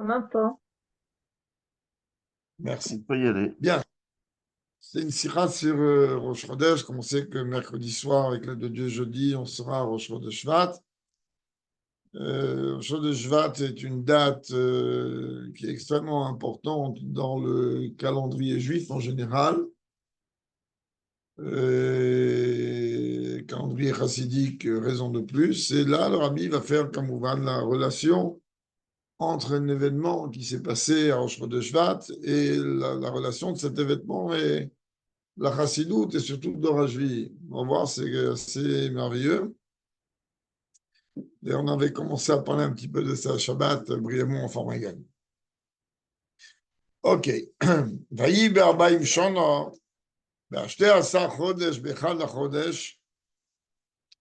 On entend. Merci. On peut y aller. Bien. C'est une sira sur Rosh Chodesh. Comme on sait que mercredi soir, avec l'aide de Dieu, jeudi, on sera à Rosh Chodesh Shvat. Rosh Chodesh Shvat est une date qui est extrêmement importante dans le calendrier juif en général. Calendrier chassidique, raison de plus. Et là, le rabbi va faire, comme on va, la relation entre un événement qui s'est passé à Rosh Chodesh Shvat et la relation de cet événement et la chassidoute et surtout le Dorajvi. On va voir, c'est assez merveilleux. Et on avait commencé à parler un petit peu de ça Shabbat, brièvement en format égal. Ok. Vayi be'arbaim shana, be'ashte asa chodesh, bechad chodesh.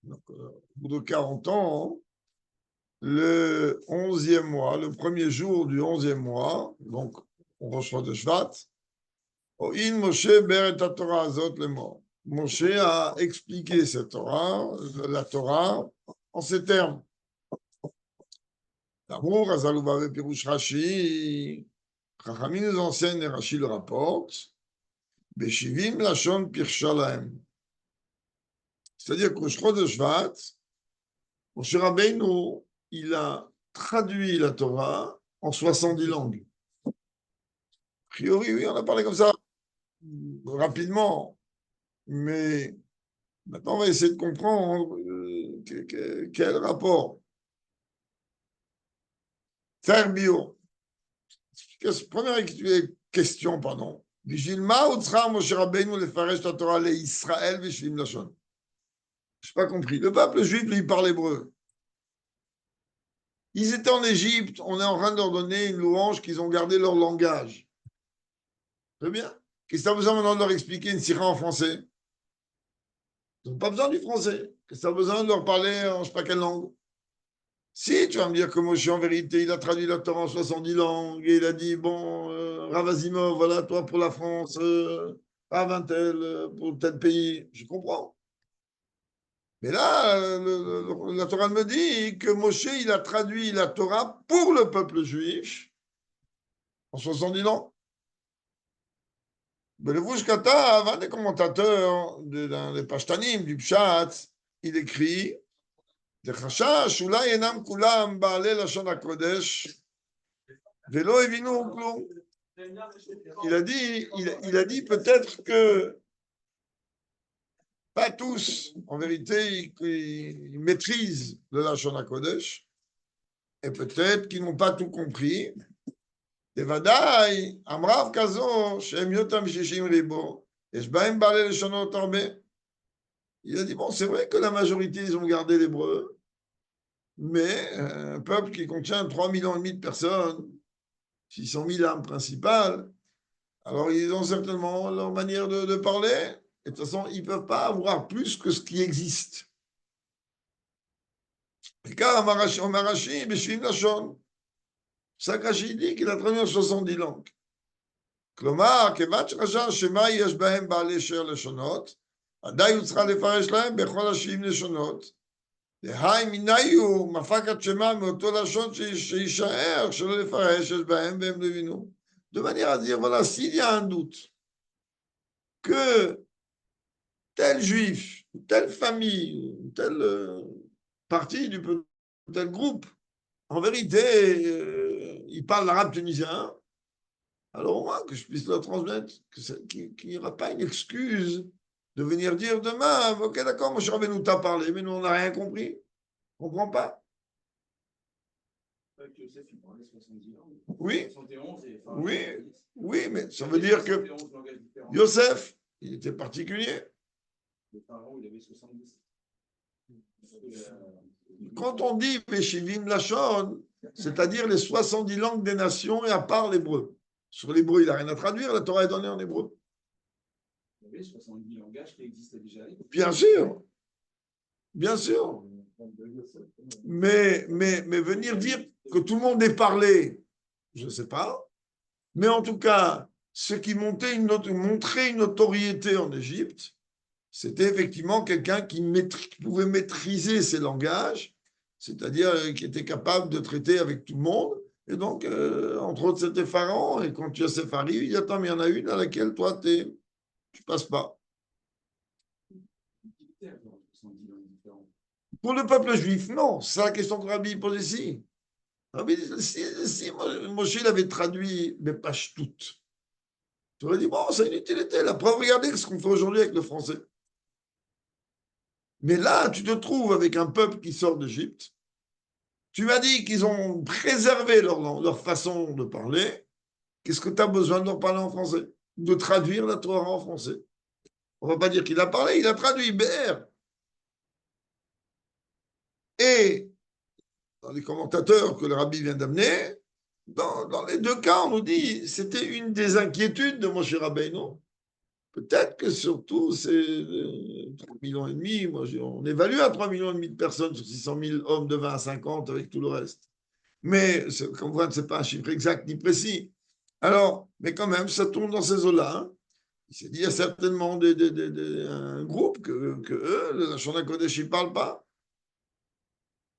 Donc, au bout de 40 ans, le 11e mois, le premier jour du 11e mois, donc on reçoit de Shvat, Oïn Moshe beret Torah azot le mort. Moshe a expliqué cette Torah, la Torah, en ces termes. D'amour, Azalouva Pirouche Rashi, Chachamim nous enseigne, et Rashi le rapporte, Beshivim Lashon Pirshalaem. C'est-à-dire qu'au Shchot de Shvat, Moshe Rabbeinu, il a traduit la Torah en 70 langues. A priori, oui, on a parlé comme ça rapidement, mais maintenant on va essayer de comprendre quel rapport. Faire bio. Première question, pardon. בשביל מה הוצאה משה רבינו לפרש את התורה לישראל ושבעים לשון? Je n'ai pas compris. Le peuple juif, lui, parle hébreu. Ils étaient en Égypte, on est en train de leur donner une louange qu'ils ont gardé leur langage. Très bien. Qu'est-ce que tu as besoin maintenant de leur expliquer une sira en français? Ils n'ont pas besoin du français. Qu'est-ce que tu as besoin de leur parler en je ne sais pas quelle langue? Si, tu vas me dire que Moshe, en vérité, il a traduit la Torah en 70 langues et il a dit, bon, Rav Asimov, voilà, toi pour la France, Rav Intel pour tel pays. Je comprends. Mais là, la Torah me dit que Moshe, il a traduit la Torah pour le peuple juif en 70 langues. Mais le Vushkata, un des commentateurs des Pashtanim, du Pshat, il écrit il a dit peut-être que pas tous, en vérité, ils maîtrisent le Lashon HaKodesh, et peut-être qu'ils n'ont pas tout compris. Et Vadaï, Amrav Kazo, Shem Yotam Shishim Ribo, et Shbaim Bale Lashonot Arbe. Il a dit, bon, c'est vrai que la majorité, ils ont gardé l'hébreu, mais un peuple qui contient 3,5 millions de personnes, 600 000 âmes principales, alors ils ont certainement leur manière de parler, et de toute façon, ils ne peuvent pas avoir plus que ce qui existe. Et car Marashi, Beshvim Lashon, Sakashi dit qu'il a traduit en 70 langues. כלומר, כיוון שחשב שמה יש בהם בעלי שאר לשונות, עדיין הוא צריכה לפרש להם בכל ה70 לשונות. דהי מניו מפקת שמה מאותו לשון שישאר שלא לפרש יש בהם והם לא הבינו. De manière à dire, voilà, s'il y a un doute que tel juif, telle famille, telle partie du peuple, tel groupe, en vérité, il parle l'arabe tunisien, alors au moins que je puisse leur transmettre, qu'il n'y aura pas une excuse de venir dire demain, ok d'accord, Moshe Rabbeinu t'a parlé, mais nous on n'a rien compris, on ne comprend pas. Oui, oui, oui, mais ça veut dire que Yosef, il était particulier. Quand on dit Beshivim Lashon, c'est-à-dire les 70 langues des nations et à part l'hébreu. Sur l'hébreu, il n'a rien à traduire, la Torah est donnée en hébreu. Il y avait 70 langages qui existaient déjà. Bien sûr, bien sûr. Mais venir dire que tout le monde est parlé, je ne sais pas. Mais en tout cas, ce qui montrait une notoriété en Égypte, c'était effectivement quelqu'un qui pouvait maîtriser ces langages, c'est-à-dire qui était capable de traiter avec tout le monde. Et donc, entre autres, c'était Pharaon. Et quand tu as Séphari, il dit, attends, mais il y en a une à laquelle toi, tu passes pas. Pour le peuple juif, non. C'est la question que Rabbi pose ici. Rabbi, si Moshe il avait traduit, mais pas toutes, tu aurais dit, bon, c'est une utilité. La preuve, regardez ce qu'on fait aujourd'hui avec le français. Mais là, tu te trouves avec un peuple qui sort d'Égypte. Tu m'as dit qu'ils ont préservé leur façon de parler. Qu'est-ce que tu as besoin de leur parler en français? De traduire la Torah en français. On ne va pas dire qu'il a parlé, il a traduit BR. Et dans les commentateurs que le rabbi vient d'amener, dans les deux cas, on nous dit c'était une des inquiétudes de Moshe Rabbeinu. Peut-être que surtout, c'est 3 millions et demi. On évalue à 3 millions et demi de personnes sur 600 000 hommes de 20 à 50 avec tout le reste. Mais, comme vous voyez, ce n'est pas un chiffre exact ni précis. Alors, mais quand même, ça tourne dans ces eaux-là. Hein. Il s'est dit, il y a certainement un groupe que eux, le Shana Kodesh, ils ne parlent pas.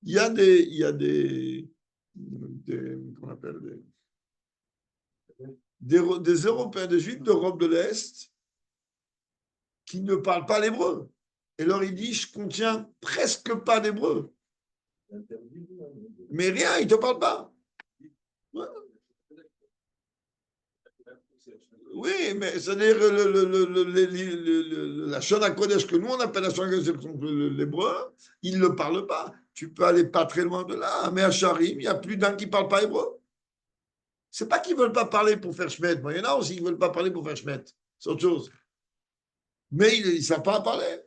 Il y a qu'on appelle des Européens, des Juifs d'Europe de l'Est qui ne parlent pas l'hébreu. Et leur Yiddish contient presque pas d'hébreu. Mais rien, ils ne te parlent pas. Ouais. Oui, mais c'est-à-dire la Shana Kodesh que nous on appelle la Shana Kodesh, l'hébreu, ils ne le parlent pas. Tu peux aller pas très loin de là. Mais à Charim, il y a plus d'un qui ne parle pas hébreu. C'est pas qu'ils ne veulent pas parler pour faire Shmet. Il y en a aussi qui ne veulent pas parler pour faire Shmet. C'est autre chose. Mais ils ne savent pas parler.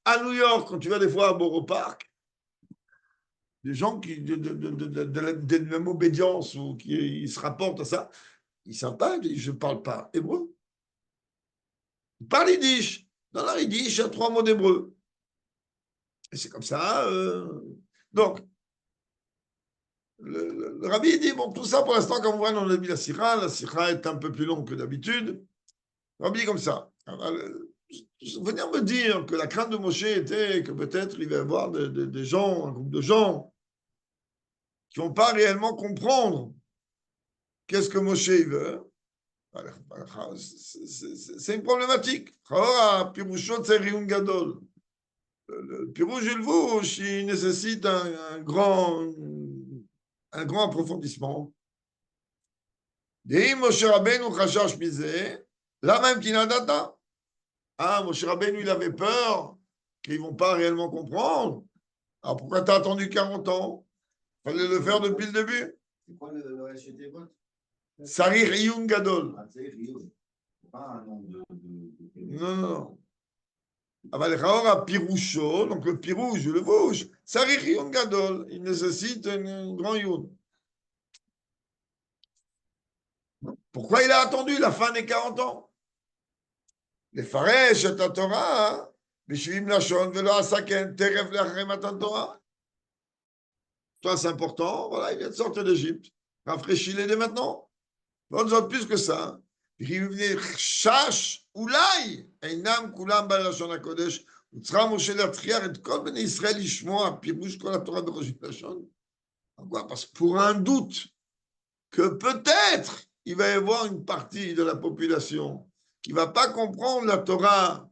À New York, quand tu vas des fois à Borough Park, des gens qui de la même obédience ou qui ils se rapportent à ça, ils ne savent pas, je ne parle pas hébreu. Ils parlent yiddish. Dans la yiddish, il y a 3 mots d'hébreu. Et c'est comme ça. Donc, le rabbi dit, bon, tout ça, pour l'instant, comme vous voyez, on a mis la sikha est un peu plus longue que d'habitude. Le rabbi dit comme ça. Alors, venir me dire que la crainte de Moshe était que peut-être il va y avoir des gens, un groupe de gens, qui ne vont pas réellement comprendre qu'est-ce que Moshe veut. C'est une problématique. Le pirouche et le vouche, il nécessite un grand approfondissement. Moshe Rabbeinu chashash mizeh, là même qu'il a data. Ah, Moshe Rabbeinu, il avait peur qu'ils ne vont pas réellement comprendre. Alors pourquoi tu as attendu 40 ans? Il fallait le faire depuis le début. C'est quoi le RSCT vote? Sarir Iyun Gadol. C'est pas un nom de... Non. אבל לכאורה פירושו, donc le pirouche, le vouche, צריך עיון גדול, il nécessite un grand עיון. Pourquoi il a attendu la fin des 40 ans? לפרש את התורה בשביל לשון ולא עשה כן טרף לאחרי מתן תורה. Toi, c'est important, voilà, il vient de sortir d'Égypte. Rafraîchis-les dès maintenant. Pas plus que ça. חשש אולי אינם כולם בעלי לשון הקודש, וצריך משה להטריח את כל בני ישראל לשמוע פירוש כל התורה בראשי לשון. Parce que pour un doute que peut-être il va y avoir une partie de la population qui ne va pas comprendre la Torah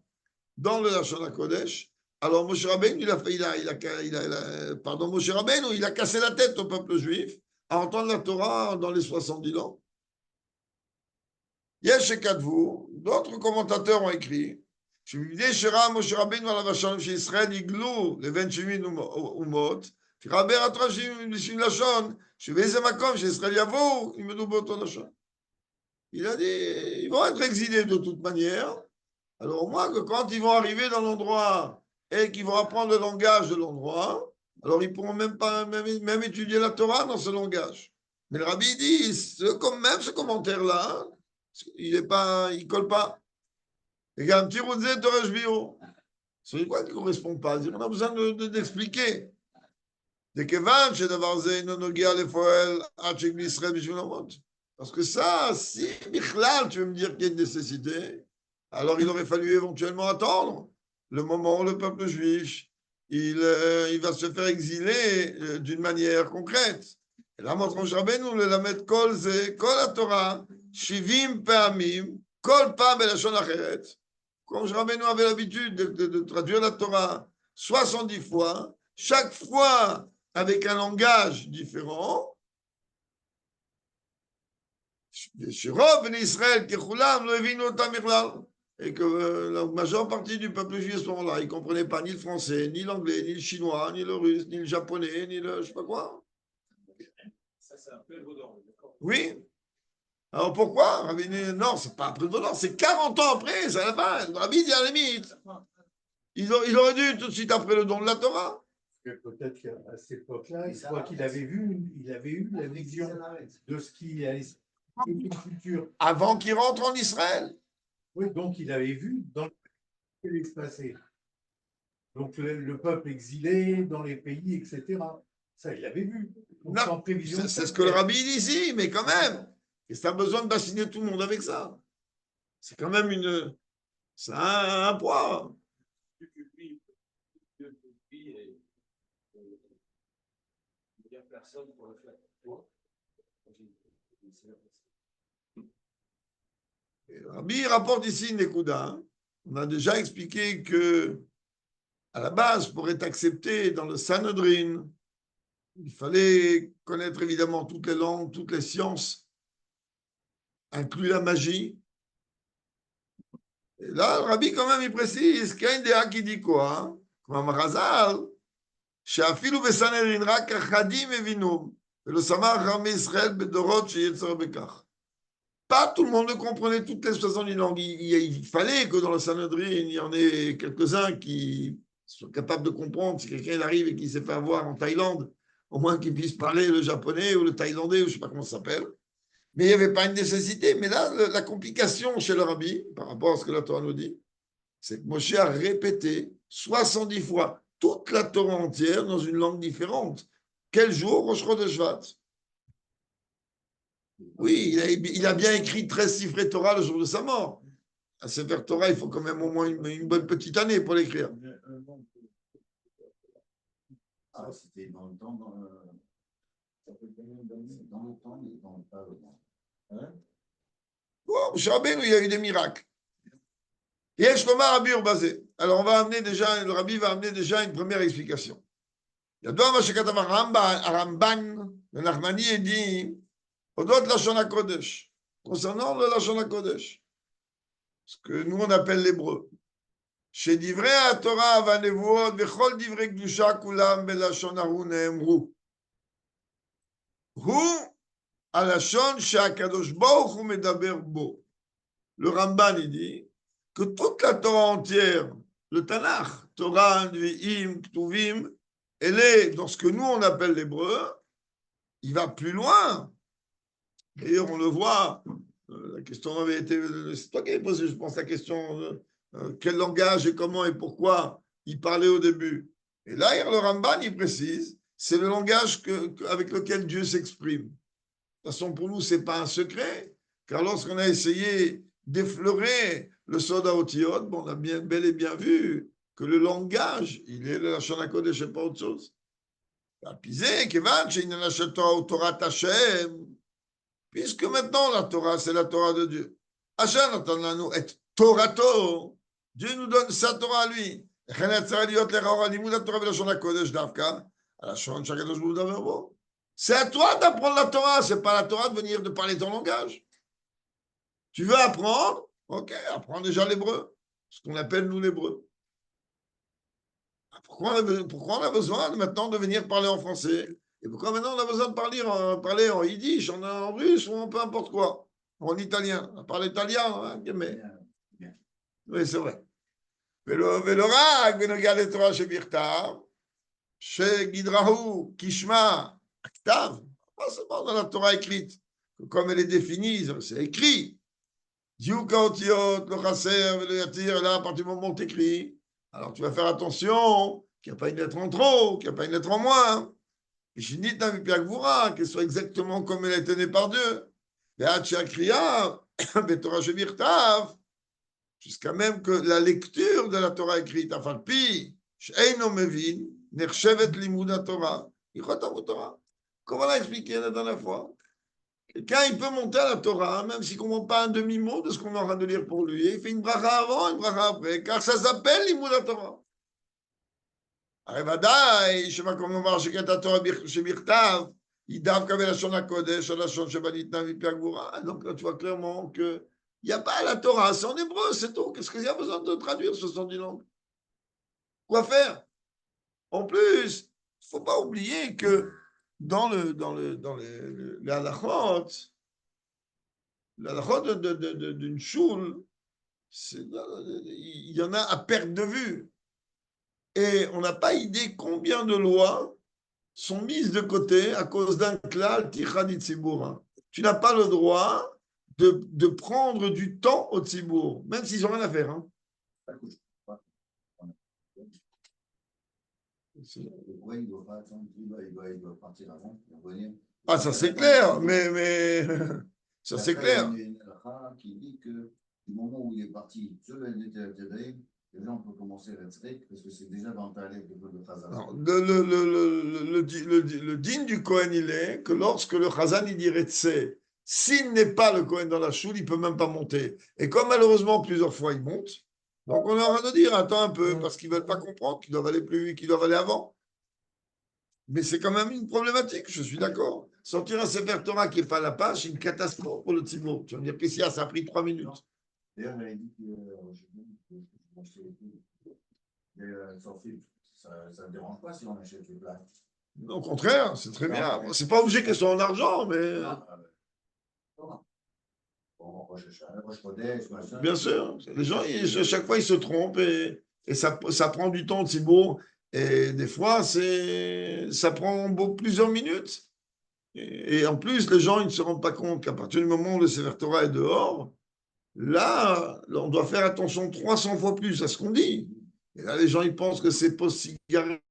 dans le Lashon HaKodesh, alors Moshe Rabbeinu, Moshe Rabbeinu, il a cassé la tête au peuple juif à entendre la Torah dans les 70 ans. D'autres commentateurs ont écrit Moshe Rabbeinu ala vashon sheIsraël iglu leven shemim umot tiraber atrashim b'shim lashon shebeze makom sheIsraël yavo imedu beoto lashon. Il a dit ils vont être exilés de toute manière. Alors au moins que quand ils vont arriver dans l'endroit et qu'ils vont apprendre le langage de l'endroit, alors ils pourront même étudier la Torah dans ce langage. Mais le rabbi dit même ce commentaire-là, il ne colle pas. Il y a un petit rouzé de Rajbio. C'est quoi qui ne correspond pas? On a besoin d'expliquer. Parce que ça, si Bichlal, tu veux me dire qu'il y a une nécessité, alors il aurait fallu éventuellement attendre le moment où le peuple juif il va se faire exiler d'une manière concrète. Et là, Moshe Rabbeinu, le Lamed Kol, c'est Kol la Torah, Shivim Pe'amim, Kol Pa'am Belashon Acheret. Comme Moshe Rabbeinu avait l'habitude de traduire la Torah 70 fois, chaque fois avec un langage différent. Shirov en Israël, Kechulam, lo evinu otam bichlal. Et que la majeure partie du peuple juif à ce moment-là, ils ne comprenaient pas ni le français, ni l'anglais, ni le chinois, ni le russe, ni le japonais, ni le je sais pas quoi. Ça, c'est un peu le vaudor, d'accord. Oui. Alors pourquoi Rabbi dit, non, c'est pas après le volant, c'est 40 ans après, c'est à la fin. Le Rabbi dit à la limite. Il aurait dû tout de suite après le don de la Torah. Peut-être qu'à cette époque-là, je crois qu'il avait eu la vision de ce qui allait se passer dans le futur. Avant qu'il rentre en Israël. Oui, donc il avait vu dans ce qui allait se passer. Donc le peuple exilé dans les pays, etc. Ça, il l'avait vu. Donc, Non, en prévision. c'est ce que le Rabbi dit ici, mais quand même. Et ça a besoin de bassiner tout le monde avec ça. C'est quand même c'est un poids. Dieu publie et il n'y a personne pour le faire. Et le Rabbi rapporte ici une écouda. On a déjà expliqué que, à la base, pour être accepté dans le Sanhedrin, il fallait connaître évidemment toutes les langues, toutes les sciences, inclus la magie. Et là, le Rabbi, quand même, il précise qu'il y a une déa qui dit quoi hein? Comme un Marazal, שאפילו בסנהדרין רק אחדים הבינו, ולא שמח עמי ישראל בדורות שיצר בכך. Pas tout le monde ne comprenait toutes les 70 langues. Il fallait que dans le Sanhedrin, il y en ait quelques-uns qui soient capables de comprendre. Si quelqu'un arrive et qui s'est fait avoir en Thaïlande, au moins qu'il puisse parler le japonais ou le thaïlandais, ou je ne sais pas comment ça s'appelle. Mais il n'y avait pas une nécessité. Mais là, la complication chez le Rabbi, par rapport à ce que la Torah nous dit, c'est que Moshe a répété 70 fois toute la Torah entière dans une langue différente. Quel jour? Rosh Chodesh Shvat. Oui, il a bien écrit 13 chiffres Torah le jour de sa mort. À Sefer Torah, il faut quand même au moins une bonne petite année pour l'écrire. Ah, c'était dans le temps, dans le temps, mais dans le pas. Hein? Bon, Moshe Rabbeinu, il y a eu des miracles. Yesh lomar Rabbi Urbazé. Alors, le Rabbi va amener déjà une première explication. Il y a deux Mashekatav Ramban, le Nachmani dit Odot Lashon HaKodesh, concernant le Lashon HaKodesh, ce que nous on appelle l'hébreu. Chez Divrei HaTorah Vanevuot, Vechol Divrei Kedusha Kulam Belashon Hahu Neemru. Hu Alashon She'akadosh Baruch Hu Medaber Bo. Le Ramban il dit que toute la Torah entière, le Tanakh, Torah, Nevi'im, Ktuvim, elle est dans ce que nous on appelle l'hébreu. Il va plus loin. D'ailleurs, on le voit, la question avait été, c'est toi qui avais posé, je pense, la question, quel langage et comment et pourquoi il parlait au début. Et là, le Ramban, il précise, c'est le langage avec lequel Dieu s'exprime. De toute façon, pour nous, ce n'est pas un secret, car lorsqu'on a essayé d'effleurer le Soda Otiyot, bon, on a bel et bien vu que le langage, il est le Lashon HaKodesh et pas autre chose. Puisque maintenant la Torah, c'est la Torah de Dieu. Dieu nous donne sa Torah à lui. C'est à toi d'apprendre la Torah, c'est pas la Torah de venir de parler ton langage. Tu veux apprendre? Ok, apprends déjà l'hébreu, ce qu'on appelle nous l'hébreu. Pourquoi on a besoin maintenant de venir parler en français? Et pourquoi maintenant on a besoin de parler en yiddish, en russe ou en peu importe quoi? En italien. On parle italien, hein, mais... Oui, c'est vrai. Velorag, Venogal et Torah Shebirtav, Shegidrahu, Kishma, Aktav, pas seulement dans la Torah écrite, comme elle est définie, c'est écrit. Diuka Otiot, le Chaser, le Yatir, là, à partir du moment où tu écris, alors tu vas faire attention qu'il n'y a pas une lettre en trop, qu'il n'y a pas une lettre en moins. Et je dis, qu'elle soit exactement comme elle a été donnée par Dieu. Jusqu'à même que la lecture de la Torah écrite, Comme on l'a expliqué la dernière fois. Quelqu'un, il peut monter à la Torah, même s'il ne comprend pas un demi-mot de ce qu'on est en train de lire pour lui. Il fait une bracha avant, une bracha après, car ça s'appelle l'imoud la Torah. הרי ודאי שמה כמו לומר שקראת התורה שבכתב, היא דווקא בלשון הקודש, הלשון שבה ניתנה מפי הגבורה. Donc là, tu vois clairement qu'il n'y a pas la Torah, c'est en hébreu, c'est tout. Qu'est-ce qu'il y a besoin de traduire 70 langues? Quoi faire? En plus, il ne faut pas oublier que dans les halachot, d'une choule, il y en a à perte de vue. Et on n'a pas idée combien de lois sont mises de côté à cause d'un klal tichadit tzibour. Tu n'as pas le droit de prendre du temps au tzibour, même s'ils n'ont rien à faire. Hein. Ouais, il doit pas attendre, il doit partir avant, il doit venir. Ah, ça c'est clair, mais ça c'est clair. Il y a une halakha qui dit que du moment où il est parti sur le Néthéraïm, les gens peuvent commencer à être parce que c'est déjà dans le talent de Khazan. Le digne du Kohen, il est que lorsque le Khazan il dirait Tse, s'il n'est pas le Kohen dans la choule, il ne peut même pas monter. Et comme malheureusement plusieurs fois il monte, donc on est en train de dire attends un peu, parce qu'ils ne veulent pas comprendre qu'ils doivent aller plus vite, qu'ils doivent aller avant. Mais c'est quand même une problématique, je suis d'accord. Sortir un Sefer Torah qui est pas à la page, c'est une catastrophe pour le Tzimur. Tu vas me dire qu'est-ce qu'il y a, ça a pris 3 minutes. D'ailleurs, j'avais dit ça ne dérange pas si on achète les plats. Au contraire, c'est très bien. C'est pas obligé qu'elles soient en argent, mais. Bien sûr. Les gens, chaque fois, ils se trompent et ça prend du temps, c'est beau. Et des fois, ça prend plusieurs minutes. Et en plus, les gens, ils ne se rendent pas compte qu'à partir du moment où le Sefer Torah est dehors, là, on doit faire attention 300 fois plus à ce qu'on dit. Et là, les gens, ils pensent que c'est post-cigarette,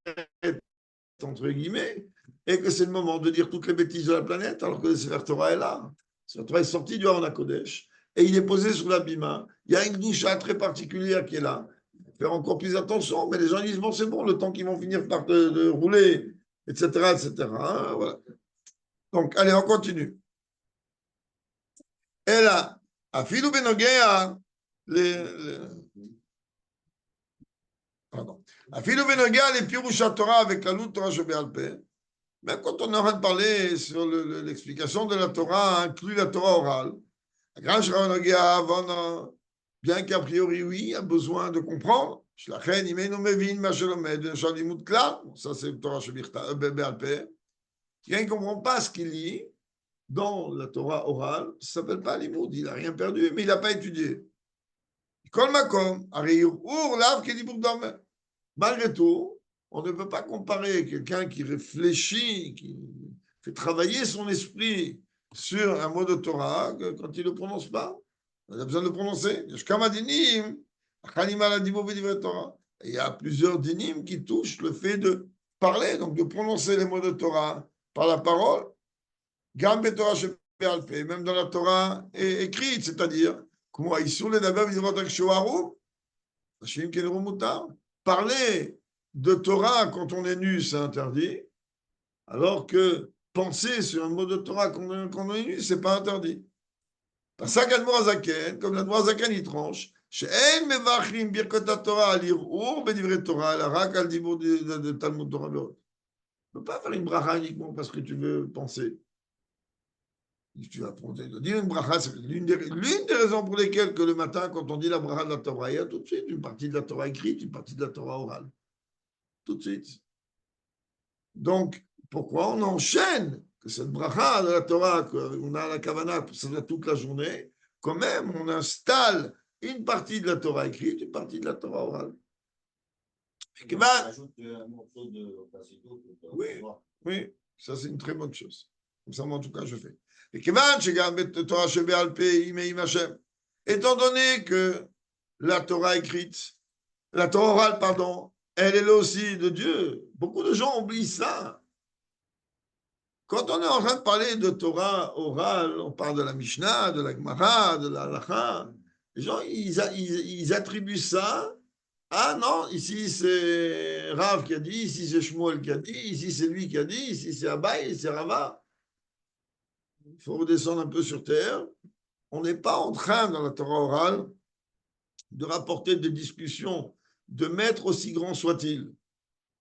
entre guillemets, et que c'est le moment de dire toutes les bêtises de la planète, alors que le Sefer Torah est là. Le Sefer Torah est sorti du Aron HaKodesh, et il est posé sur la bima. Il y a une doucha très particulière qui est là. Faire encore plus attention, mais les gens disent, bon, c'est bon, le temps qu'ils vont finir par de rouler, etc., etc. Hein, voilà. Donc, allez, on continue. Et là, Afilou Benogea, Afilou Benogea, les Pirusha Torah avec la Lut Torah Shebéalpé. Même quand on est en train de parler sur l'explication de la Torah, inclut la Torah orale. Bien qu'a priori, oui, il y a besoin de comprendre. Ça, c'est le Torah Shebéalpé. Quelqu'un qui ne comprend pas ce qu'il lit dans la Torah orale, ça ne s'appelle pas l'imoud. Il n'a rien perdu, mais il n'a pas étudié. Malgré tout, on ne peut pas comparer quelqu'un qui réfléchit, qui fait travailler son esprit sur un mot de Torah quand il ne le prononce pas. On a besoin de le prononcer. Il y a plusieurs dinim qui touchent le fait de parler, donc de prononcer les mots de Torah par la parole. Même dans la Torah écrite, c'est-à-dire, parler de Torah quand on est nu, c'est interdit, alors que penser sur un mot de Torah quand on est nu, c'est pas interdit. Comme l'Admor Zaken, il tranche, on ne peut pas faire une bracha uniquement parce que tu veux penser. Tu vas dire une bracha, c'est l'une des raisons pour lesquelles que le matin, quand on dit la bracha de la Torah, il y a tout de suite une partie de la Torah écrite, une partie de la Torah orale. Tout de suite. Donc, pourquoi on enchaîne que cette bracha de la Torah, qu'on a la kavana pour ça toute la journée, quand même, on installe une partie de la Torah écrite, une partie de la Torah orale. On ajoute un morceau de oui, ça c'est une très bonne chose. Comme ça, moi, en tout cas, je fais. Étant donné que la Torah écrite, la Torah orale, pardon, elle est là aussi de Dieu. Beaucoup de gens oublient ça. Quand on est en train de parler de Torah orale, on parle de la Mishnah, de la Gemara, de la Halacha. Les gens, ils attribuent ça Ah non, ici c'est Rav qui a dit, ici c'est Shmuel qui a dit, ici c'est lui qui a dit, ici c'est Abaye, c'est Rava. Il faut redescendre un peu sur terre. On n'est pas en train, dans la Torah orale, de rapporter des discussions de maître aussi grand soit-il.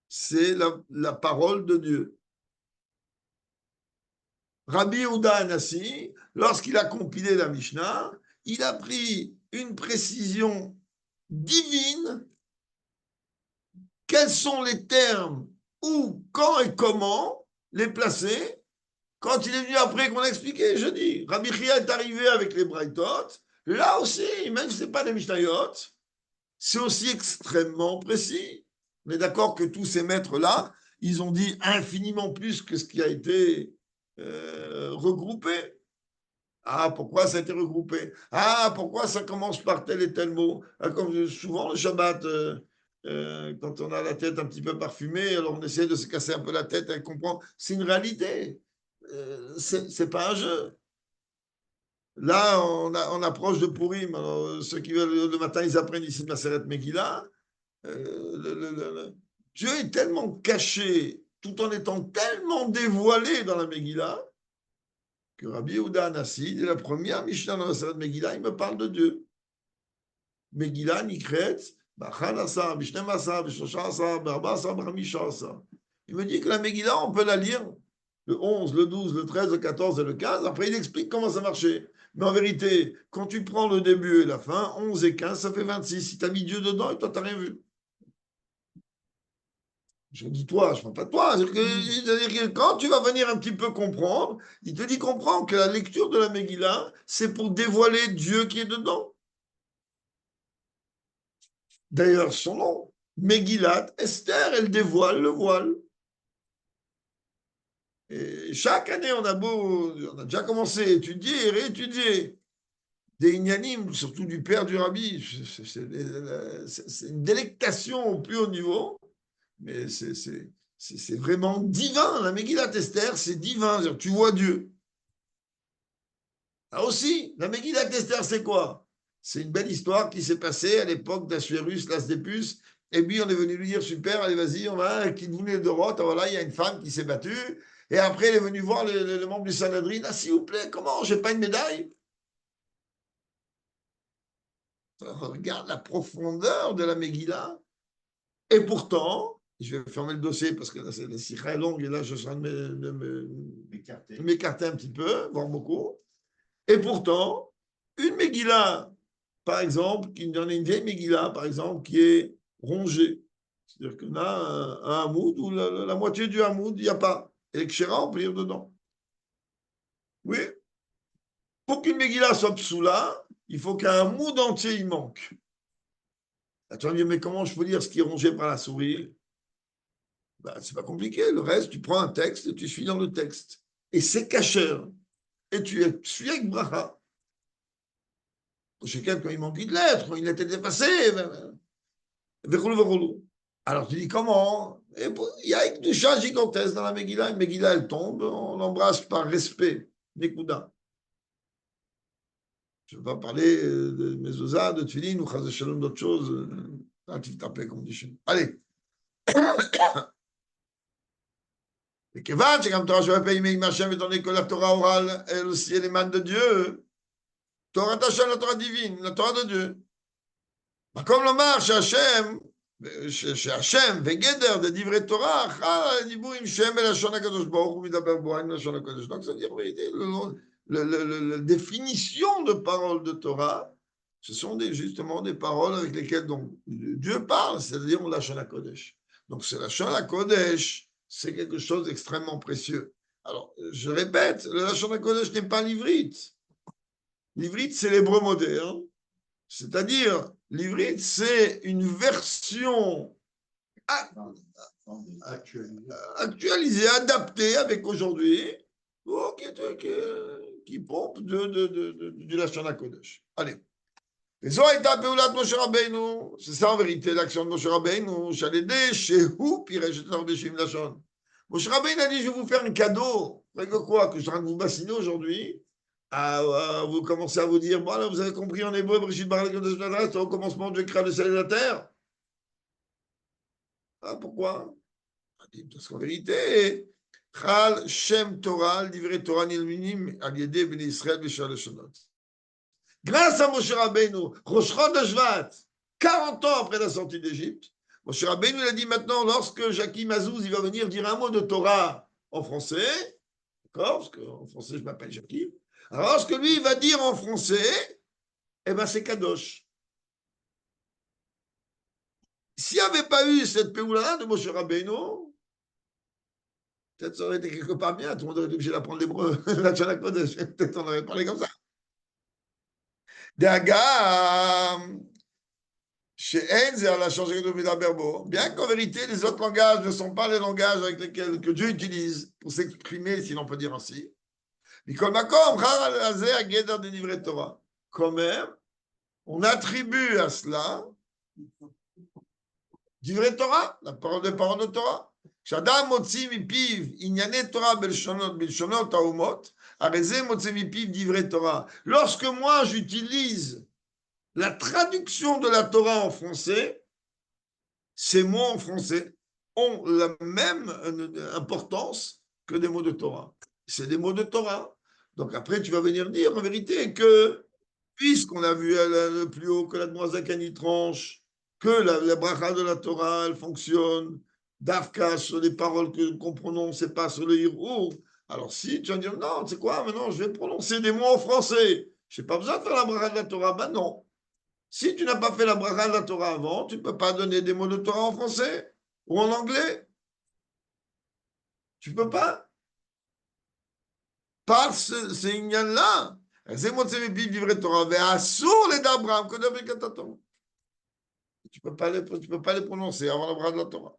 C'est la parole de Dieu. Rabbi Yehuda Anassi, lorsqu'il a compilé la Mishnah, il a pris une précision divine. Quels sont les termes, où, quand et comment les placer? Quand il est venu après qu'on a expliqué, je dis, Rabbi Chia est arrivé avec les Braithot. Là aussi, même si ce n'est pas des Mishnayot, c'est aussi extrêmement précis. On est d'accord que tous ces maîtres-là, ils ont dit infiniment plus que ce qui a été regroupé. Ah, pourquoi ça a été regroupé? Ah, pourquoi ça commence par tel et tel mot? Ah, comme souvent le Shabbat, quand on a la tête un petit peu parfumée, alors on essaie de se casser un peu la tête et comprendre. C'est une réalité. C'est pas un jeu. Là, on approche de Purim. Alors, ceux qui veulent le matin, ils apprennent ici de Maseret Megillah. Dieu est tellement caché, tout en étant tellement dévoilé dans la Megillah, que Rabbi Yehuda Anassi, dès la première Mishnah dans la Maseret Megillah, il me parle de Dieu. Megillah Nikret, Bachal Asar, Bishnem Asar, Bishosha Asar, Barba Asar, Bramisha Asar. Il me dit que la Megillah, on peut la lire le 11, le 12, le 13, le 14 et le 15. Après, il explique comment ça marchait. Mais en vérité, quand tu prends le début et la fin, 11 et 15, ça fait 26. Si tu as mis Dieu dedans, et toi, tu n'as rien vu. Je dis toi, je ne parle pas de toi. C'est-à-dire que quand tu vas venir un petit peu comprendre, il te dit comprends que la lecture de la Megillah, c'est pour dévoiler Dieu qui est dedans. D'ailleurs, son nom, Megillat Esther, elle dévoile le voile. Et chaque année, on a déjà commencé à étudier et réétudier des ignanim, surtout du père du rabbi. C'est une délectation au plus haut niveau, mais c'est vraiment divin. La Megillat Esther, c'est divin. Tu vois Dieu. Là aussi, la Megillat Esther, c'est quoi? C'est une belle histoire qui s'est passée à l'époque d'Assuérus, l'Asdépus. Et puis, on est venu lui dire, super, allez, vas-y, on va, qui voulait de Roth, voilà, il y a une femme qui s'est battue. Et après, elle est venue voir le membre du Sanhedrin. Ah, s'il vous plaît, comment? J'ai pas une médaille? Regarde la profondeur de la Megillah. Et pourtant, je vais fermer le dossier parce que là, la sikha est longue et là, je suis en train de m'écarter un petit peu, voire beaucoup. Et pourtant, une Megillah, par exemple, qui en est une vieille Megillah, par exemple, qui est rongée. C'est-à-dire qu'on a un hamoud où la moitié du hamoud, il n'y a pas. Et le kshera, on peut lire dedans. Oui. Pour qu'une Megillah soit psoula, il faut qu'un hamoud entier il manque. Là, tu vas me dire, mais comment je peux lire ce qui est rongé par la souris? Ben, c'est pas compliqué. Le reste, tu prends un texte et tu suis dans le texte. Et c'est caché. Et tu suis avec bracha. Chez quelqu'un, il manque une lettre, il était dépassé. Alors tu dis comment? Il y a une doucha gigantesque dans la Megillah. Une Megillah, elle tombe, on l'embrasse par respect. Nekuda. Je ne vais pas parler de mezuzah, de tefillin ou chas shalom d'autres choses. Comme on dit chez nous. Allez. Et Kevan, c'est comme Torah, je vais payer mes machins, étant donné que la Torah orale, elle aussi, elle émane de Dieu. Torah Tachem, la Torah divine, la Torah de Dieu. Comme le marche, Hachem, שהשם וגדר דברי תורה חל על הדיבור עם שם בלשון הקדוש ברוך הוא מדבר בו עם לשון הקדוש. Donc, c'est-à-dire, la définition de paroles de Torah, ce sont justement des paroles avec lesquelles donc, Dieu parle, c'est-à-dire on lâche la Kodesh. Donc, c'est lâche la Kodesh, c'est quelque chose d'extrêmement précieux. Alors, je répète, le lâche la Kodesh n'est pas l'ivrite. L'ivrite, c'est l'hébreu moderne. C'est-à-dire, l'ivrite, c'est une version actualisée, adaptée avec aujourd'hui, qui pompe du Lashon HaKodesh. Allez. Et ça, c'est ça en vérité l'action de Moshe Rabbeinu, Shehu Piresh et Tarbeshim Lashon. Moshe Rabbeinu a dit, je vais vous faire un cadeau. Vous savez quoi? Que je suis en train de vous bassiner aujourd'hui. Vous commencez à vous dire, bon, là, vous avez compris en hébreu, au commencement, Dieu créa le ciel et la terre. Ah, pourquoi? Parce qu'en vérité, Chal Shem Torah, livré Torah Nilminim, Aliédé Ben Israël, Bishar Leshonot. Grâce à Moshe Rabbeinu, Rosh Chodesh Shvat, 40 ans après la sortie d'Égypte, Moshe Rabbeinu il a dit maintenant, lorsque Jackie Mazouz il va venir dire un mot de Torah en français, d'accord, parce qu'en français je m'appelle Jackie, alors ce que lui il va dire en français, eh ben c'est Kadosh. S'il n'y avait pas eu cette péoula de Moshe Rabbeinu, peut-être ça aurait été quelque part bien, tout le monde aurait été obligé d'apprendre l'hébreu, la Shana Kodesh, peut-être on aurait parlé comme ça. Daga, chez Enz, elle a changé de Berbo. Bien qu'en vérité, les autres langages ne sont pas les langages avec lesquels que Dieu utilise pour s'exprimer, si l'on peut dire ainsi. Quand même, on attribue à cela Divrei Torah, la parole de Torah. כשאדם מוציא מפיו ענייני תורה בלשונות האומות, הרי זה מוציא מפיו דברי תורה. Lorsque moi j'utilise la traduction de la Torah en français, ces mots en français ont la même importance que des mots de Torah. C'est des mots de Torah. Donc après, tu vas venir dire en vérité que, puisqu'on a vu le plus haut que la demoiselle y tranche, que la bracha de la Torah, elle fonctionne, d'Afka sur les paroles qu'on prononce et pas sur le Hirour. Alors si tu vas dire, non, tu sais quoi, maintenant je vais prononcer des mots en français, je n'ai pas besoin de faire la bracha de la Torah, ben non. Si tu n'as pas fait la bracha de la Torah avant, tu ne peux pas donner des mots de Torah en français ou en anglais. Tu ne peux pas. Par ces ignan-là, tu peux pas les prononcer avant la bracha de la Torah.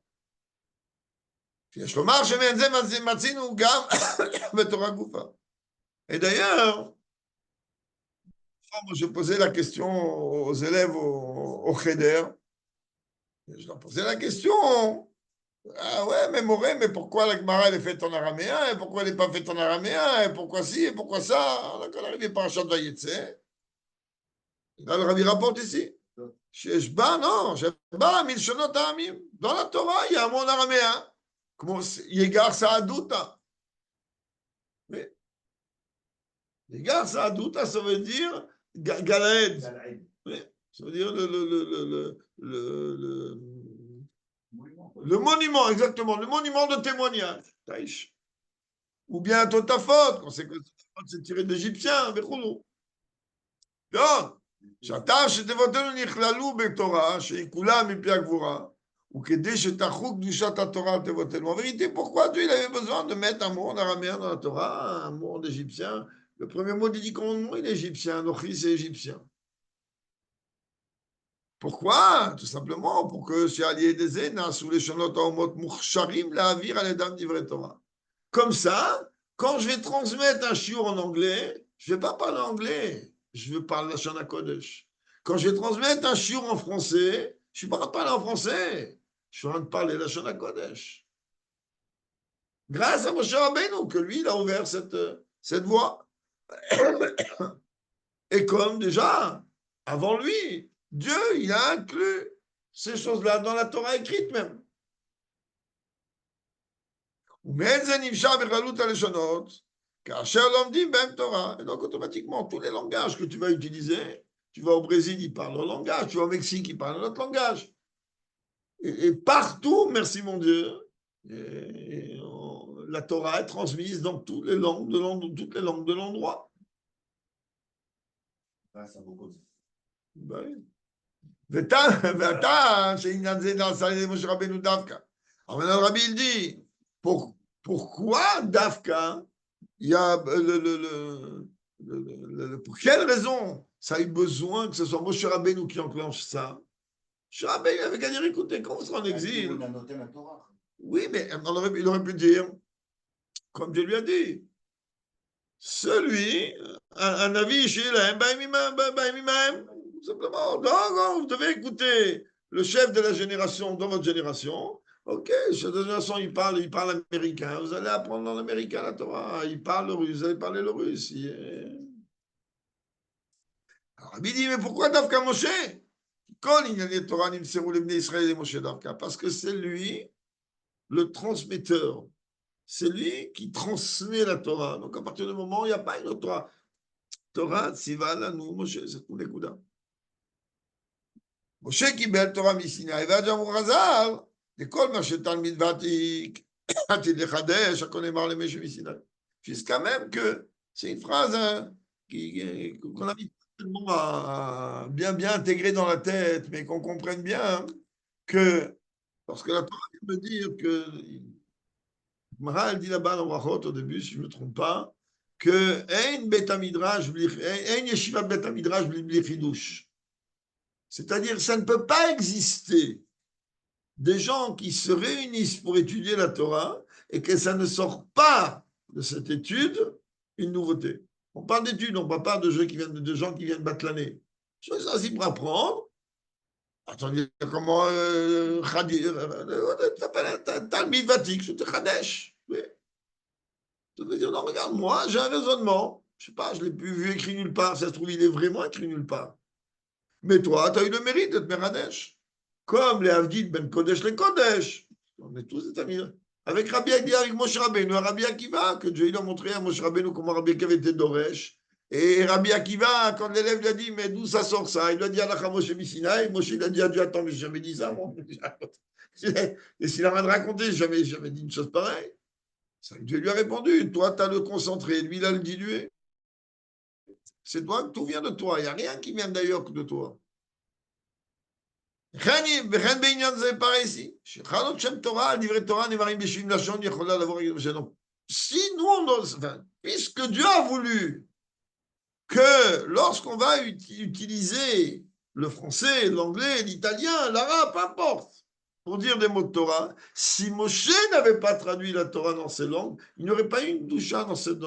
Et d'ailleurs, je posais la question aux élèves au Cheder. Je leur posais la question. Ah ouais, mais Moré, mais pourquoi la Gemara elle est faite en araméen et pourquoi elle n'est pas faite en araméen et pourquoi ci et pourquoi ça? Donc on arrive par Achat Vayetse. Là, le Rabbi rapporte ici. Sheshba, non, Sheshba, Milshonot Amim. Dans la Torah, il y a un mot en araméen. Comment Yegar Saaduta. Mais Yegar Saaduta, ça veut dire Galaed. Oui, ça veut dire le monument, exactement, le monument de témoignage. Taïch. Ou bien Totafot, quand c'est que Totafot c'est tiré d'Égyptien, Bechoulou. Donc, שעתה שתבותינו נכללו בתורה, שהיא כולה מפי הגבורה, וכדי שתחוק קדושת התורה על תבותינו. En vérité, pourquoi Dieu il avait besoin de mettre un mot en araméen dans la Torah, un mot en égyptien? Le premier mot du 10 commandements, il est égyptien, Nochi c'est égyptien. Pourquoi? Tout simplement pour que chez Allié des Énas, sous les Shonot Haomot Moucharim, la Avir, Aledam d'Ivret Torah. Comme ça, quand je vais transmettre un shiur en anglais, je ne vais pas parler anglais, je vais parler la Shana Kodesh. Quand je vais transmettre un shiur en français, je ne suis pas en train de parler en français, je suis en train de parler la Shana Kodesh. Grâce à Moshe Rabbeinu, que lui, il a ouvert cette voie. Et comme déjà, avant lui, Dieu, il a inclus ces choses-là dans la Torah écrite même. Et donc, automatiquement, tous les langages que tu vas utiliser, tu vas au Brésil, ils parlent leur langage, tu vas au Mexique, ils parlent notre langage. Et partout, merci mon Dieu, la Torah est transmise dans toutes les langues de l'endroit. grâce à beaucoup. Ben oui. Alors maintenant, le Rabbi, il dit, pourquoi Dafka, il y a pour quelle raison ça a eu besoin que ce soit Moshe Rabbeinu qui enclenche ça? Moshe Rabbeinu avait qu'à dire, écoutez, quand vous serez en exil, On a noté la Torah. oui, mais il aurait pu dire, comme Dieu lui a dit, celui, un avis chez simplement, non, vous devez écouter le chef de la génération dans votre génération. Ok, le chef de la génération, il parle américain. Vous allez apprendre dans l'américain la Torah. Il parle le russe, vous allez parler le russe. Alors, Rabbi dit, mais pourquoi Dafka Moshe? Parce que c'est lui le transmetteur. C'est lui qui transmet la Torah. Donc, à partir du moment où il n'y a pas une autre Torah, Torah, Tziva, Lanu, Moshe, c'est tout les Kouda. Moshe qui belle Torah Misinaï, va dire Razal, de kol ma shetalmid vatik, Ati de Chadesh, Akonemar le Meshe Misinaï. Jusqu'à même que c'est une phrase qu'on a mis tellement bien intégrée dans la tête, mais qu'on comprenne bien que, parce que la Torah veut dire que Maral dit là-bas dans Brachot au début, si je ne me trompe pas, que Ein Bet Midrash, Ein Yeshiva Bet Midrash bli Chidush. C'est-à-dire, ça ne peut pas exister des gens qui se réunissent pour étudier la Torah et que ça ne sort pas de cette étude une nouveauté. On parle d'études, on ne parle pas de gens qui viennent battre l'année. Je suis assis pour apprendre. Attendez, comment Talmid Vatik, c'était Chadesh. Oui. Ça veut dire, non, regarde, moi, j'ai un raisonnement. Je ne sais pas, je ne l'ai plus vu écrit nulle part. Ça se trouve, il est vraiment écrit nulle part. Mais toi, tu as eu le mérite d'être Meradesh. Comme les Avdid Ben Kodesh, les Kodesh. On est tous des amis. Avec Rabbi Akiva, avec Moshe Rabbeinu, Rabbi Akiva, que Dieu il a montré à Moshe Rabbeinu comment Rabbi Akiva était Doresh. Et Rabbi Akiva, quand l'élève lui a dit, mais d'où ça sort ça? Il lui a dit, Allah Moshe Misinaï. Moshe il a dit à Dieu, attends, mais j'ai jamais dit ça, moi. Et s'il a rien de raconté, j'ai jamais dit une chose pareille. Dieu lui a répondu, toi, tu as le concentré, lui, il a le dilué. C'est toi, tout vient de toi. Il n'y a rien qui vient d'ailleurs que de toi. Pareil ici. Si nous, puisque Dieu a voulu que lorsqu'on va utiliser le français, l'anglais, l'italien, l'arabe, peu importe, pour dire des mots de Torah, si Moshe n'avait pas traduit la Torah dans ces langues, il n'y aurait pas eu une doucha dans cette...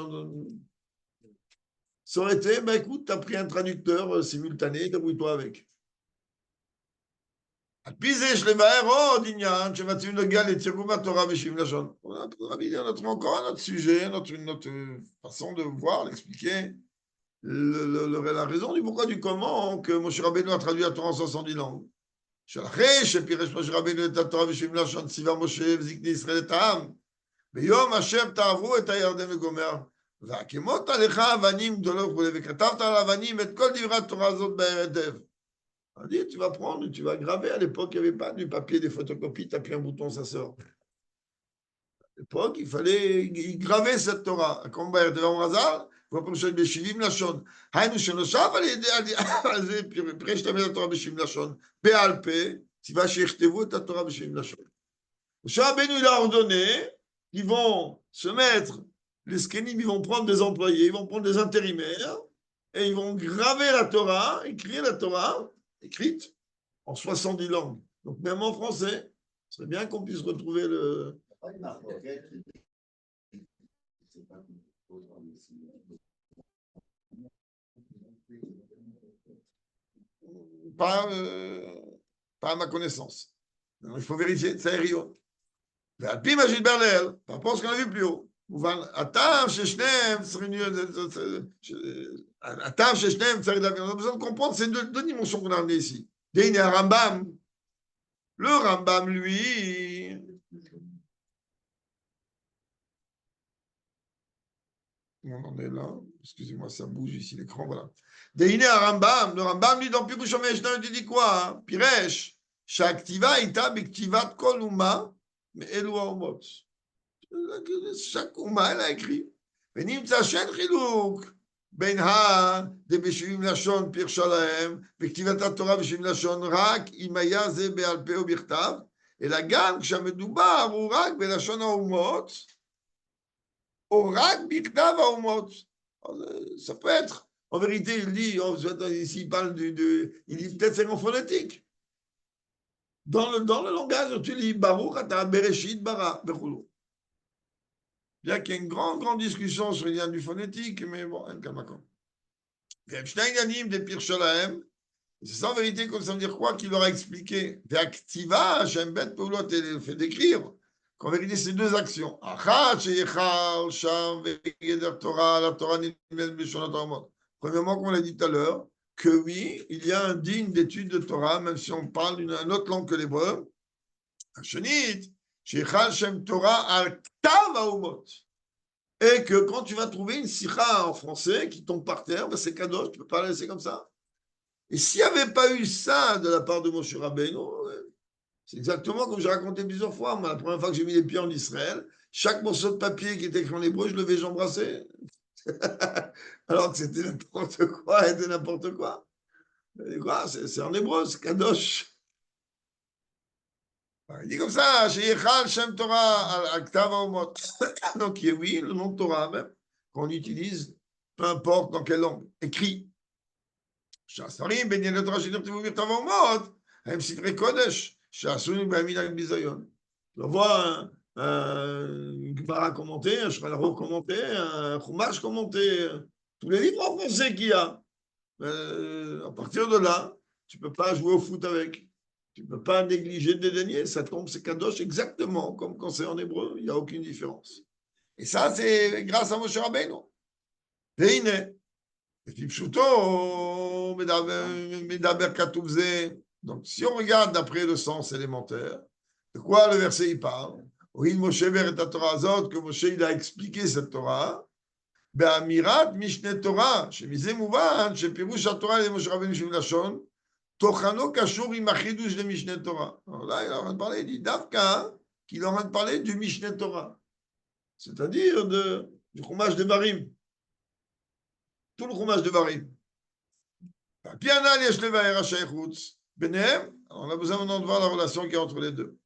Ça aurait été, ben écoute, tu as pris un traducteur simultané, débrouille-toi avec. On a trouvé encore un autre sujet, notre façon de voir, l'expliquer, la raison du pourquoi du comment que Moshe Rabbeinu a traduit la Torah en 70 langues. שאחרי שפירש משה רבינו את התורה בשבעים לשון ציווה משה וזקני ישראל את העם ביום אשר תעברו את הירדן וגומר והקימות עליך אבנים גדולות וכו' וכתבת על האבנים את כל דברי התורה הזאת בהיטב. On dit, tu vas prendre, tu vas graver. À l'époque, il n'y avait pas du papier, des photocopies, tu appuies un bouton, ça sort. À l'époque, il fallait graver cette Torah. Comme devant Razal, comme je dis, בשבעים לשון. היינו שנוסף על זה, פירש תמיד התורה בשבעים לשון, בעל פה, ציווה שיכתבו את התורה בשבעים לשון. משה רבנו, il a ordonné qu'ils vont se mettre, les skenim, ils vont prendre des employés, ils vont prendre des intérimaires, et ils vont graver la Torah, écrire la Torah, écrite en 70 langues. Donc même en français, ce serait bien qu'on puisse retrouver le... Pas à ma connaissance. Il faut vérifier, c'est Rio. ועל פי מה שהתברר, par rapport à ce qu'on a vu plus haut, מובן, הטעם ששניהם צריך להבין, on a besoin de comprendre ces deux dimensions qu'on a amenées ici. D'Ine Rambam, le Rambam, lui, on en est là, excusez-moi, ça bouge ici l'écran, voilà. D'Ine Rambam, le Rambam, lui, dans Pirush HaMishnah, il dit quoi? Piresh, שהכתיבה הייתה בכתיבת כל אומה, מאלו האומות. chaque אומה, elle a écrit. ונמצא שאין חילוק בין דבשבעים לשון פירשה להם, וכתיבת התורה בשבעים לשון רק אם היה זה בעל פה או בכתב, אלא גם כשהמדובר הוא רק בלשון האומות, או רק בכתב האומות. Ça peut être, en vérité, il dit, ici il parle il dit peut-être c'est en phonétique. Dans le langage, tu lis Baruch Ata Bereshit Bara Bechulu. Bien qu'il y ait une grande discussion sur l'idée du phonétique, mais bon, un kamakon. Epstein Yanim de Pirshalaem, c'est ça en vérité, comme ça veut dire quoi qu'il leur a expliqué. Ve'aktiva, Shem Bet Peulot, il fait décrire qu'en vérité, c'est deux actions. Achat, Sheyechal, Sham, Ve'geder Torah, la Torah Nilmed B'Shonat Hamot. Premièrement, comme on l'a dit tout à l'heure, que oui, il y a un digne d'étude de Torah, même si on parle une autre langue que l'hébreu. Hashanit, Sheikhal Shem Torah al Ktav Haumot. Et que quand tu vas trouver une sikha en français qui tombe par terre, ben c'est cadeau, tu ne peux pas la laisser comme ça. Et s'il n'y avait pas eu ça de la part de Moshe Rabbeinu, c'est exactement comme j'ai raconté plusieurs fois. Moi, la première fois que j'ai mis les pieds en Israël, chaque morceau de papier qui était écrit en hébreu, je levais, j'embrassais. Alors que c'était n'importe quoi et de n'importe quoi. Et quoi, c'est en hébreu, c'est kadosh. Il dit comme ça, chez Yechal Shem Torah al-Ktav Haumot. Donc, oui, le nom de Torah même, qu'on utilise, peu importe dans quelle langue, écrit. שהשרים בעניין התורה שנכתבו בכתב האומות, הם ספרי קודש, שעשויים בימין הביזיון. On voit un Gemara commenté, un Shulchan Aruch commenté, un Chumash commenté, tous les livres en français qu'il y a. À partir de là, tu ne peux pas jouer au foot avec. Tu ne peux pas négliger, dédaigner. Ça tombe, c'est kadosh exactement comme quand c'est en hébreu. Il n'y a aucune différence. Et ça, c'est grâce à Moshe Rabbeinu. והנה, לפי פשוטו, מדבר כתוב זה. Donc, si on regarde d'après le sens élémentaire, de quoi le verset il parle? Oui, Moshe vers la Torah azot, que Moshe il a expliqué cette Torah. באמירת משנה תורה, שמזה מובן שפירוש התורה למשה רבנו של לשון, תוכנו קשור עם החידוש למשנה תורה. Là, il est en train de parler, il dit דווקא, qu'il est en train de parler du משנה תורה. C'est-à-dire du chumash de Barim. tout le chumash de Barim. On a besoin maintenant de voir la relation qu'il y a entre les deux.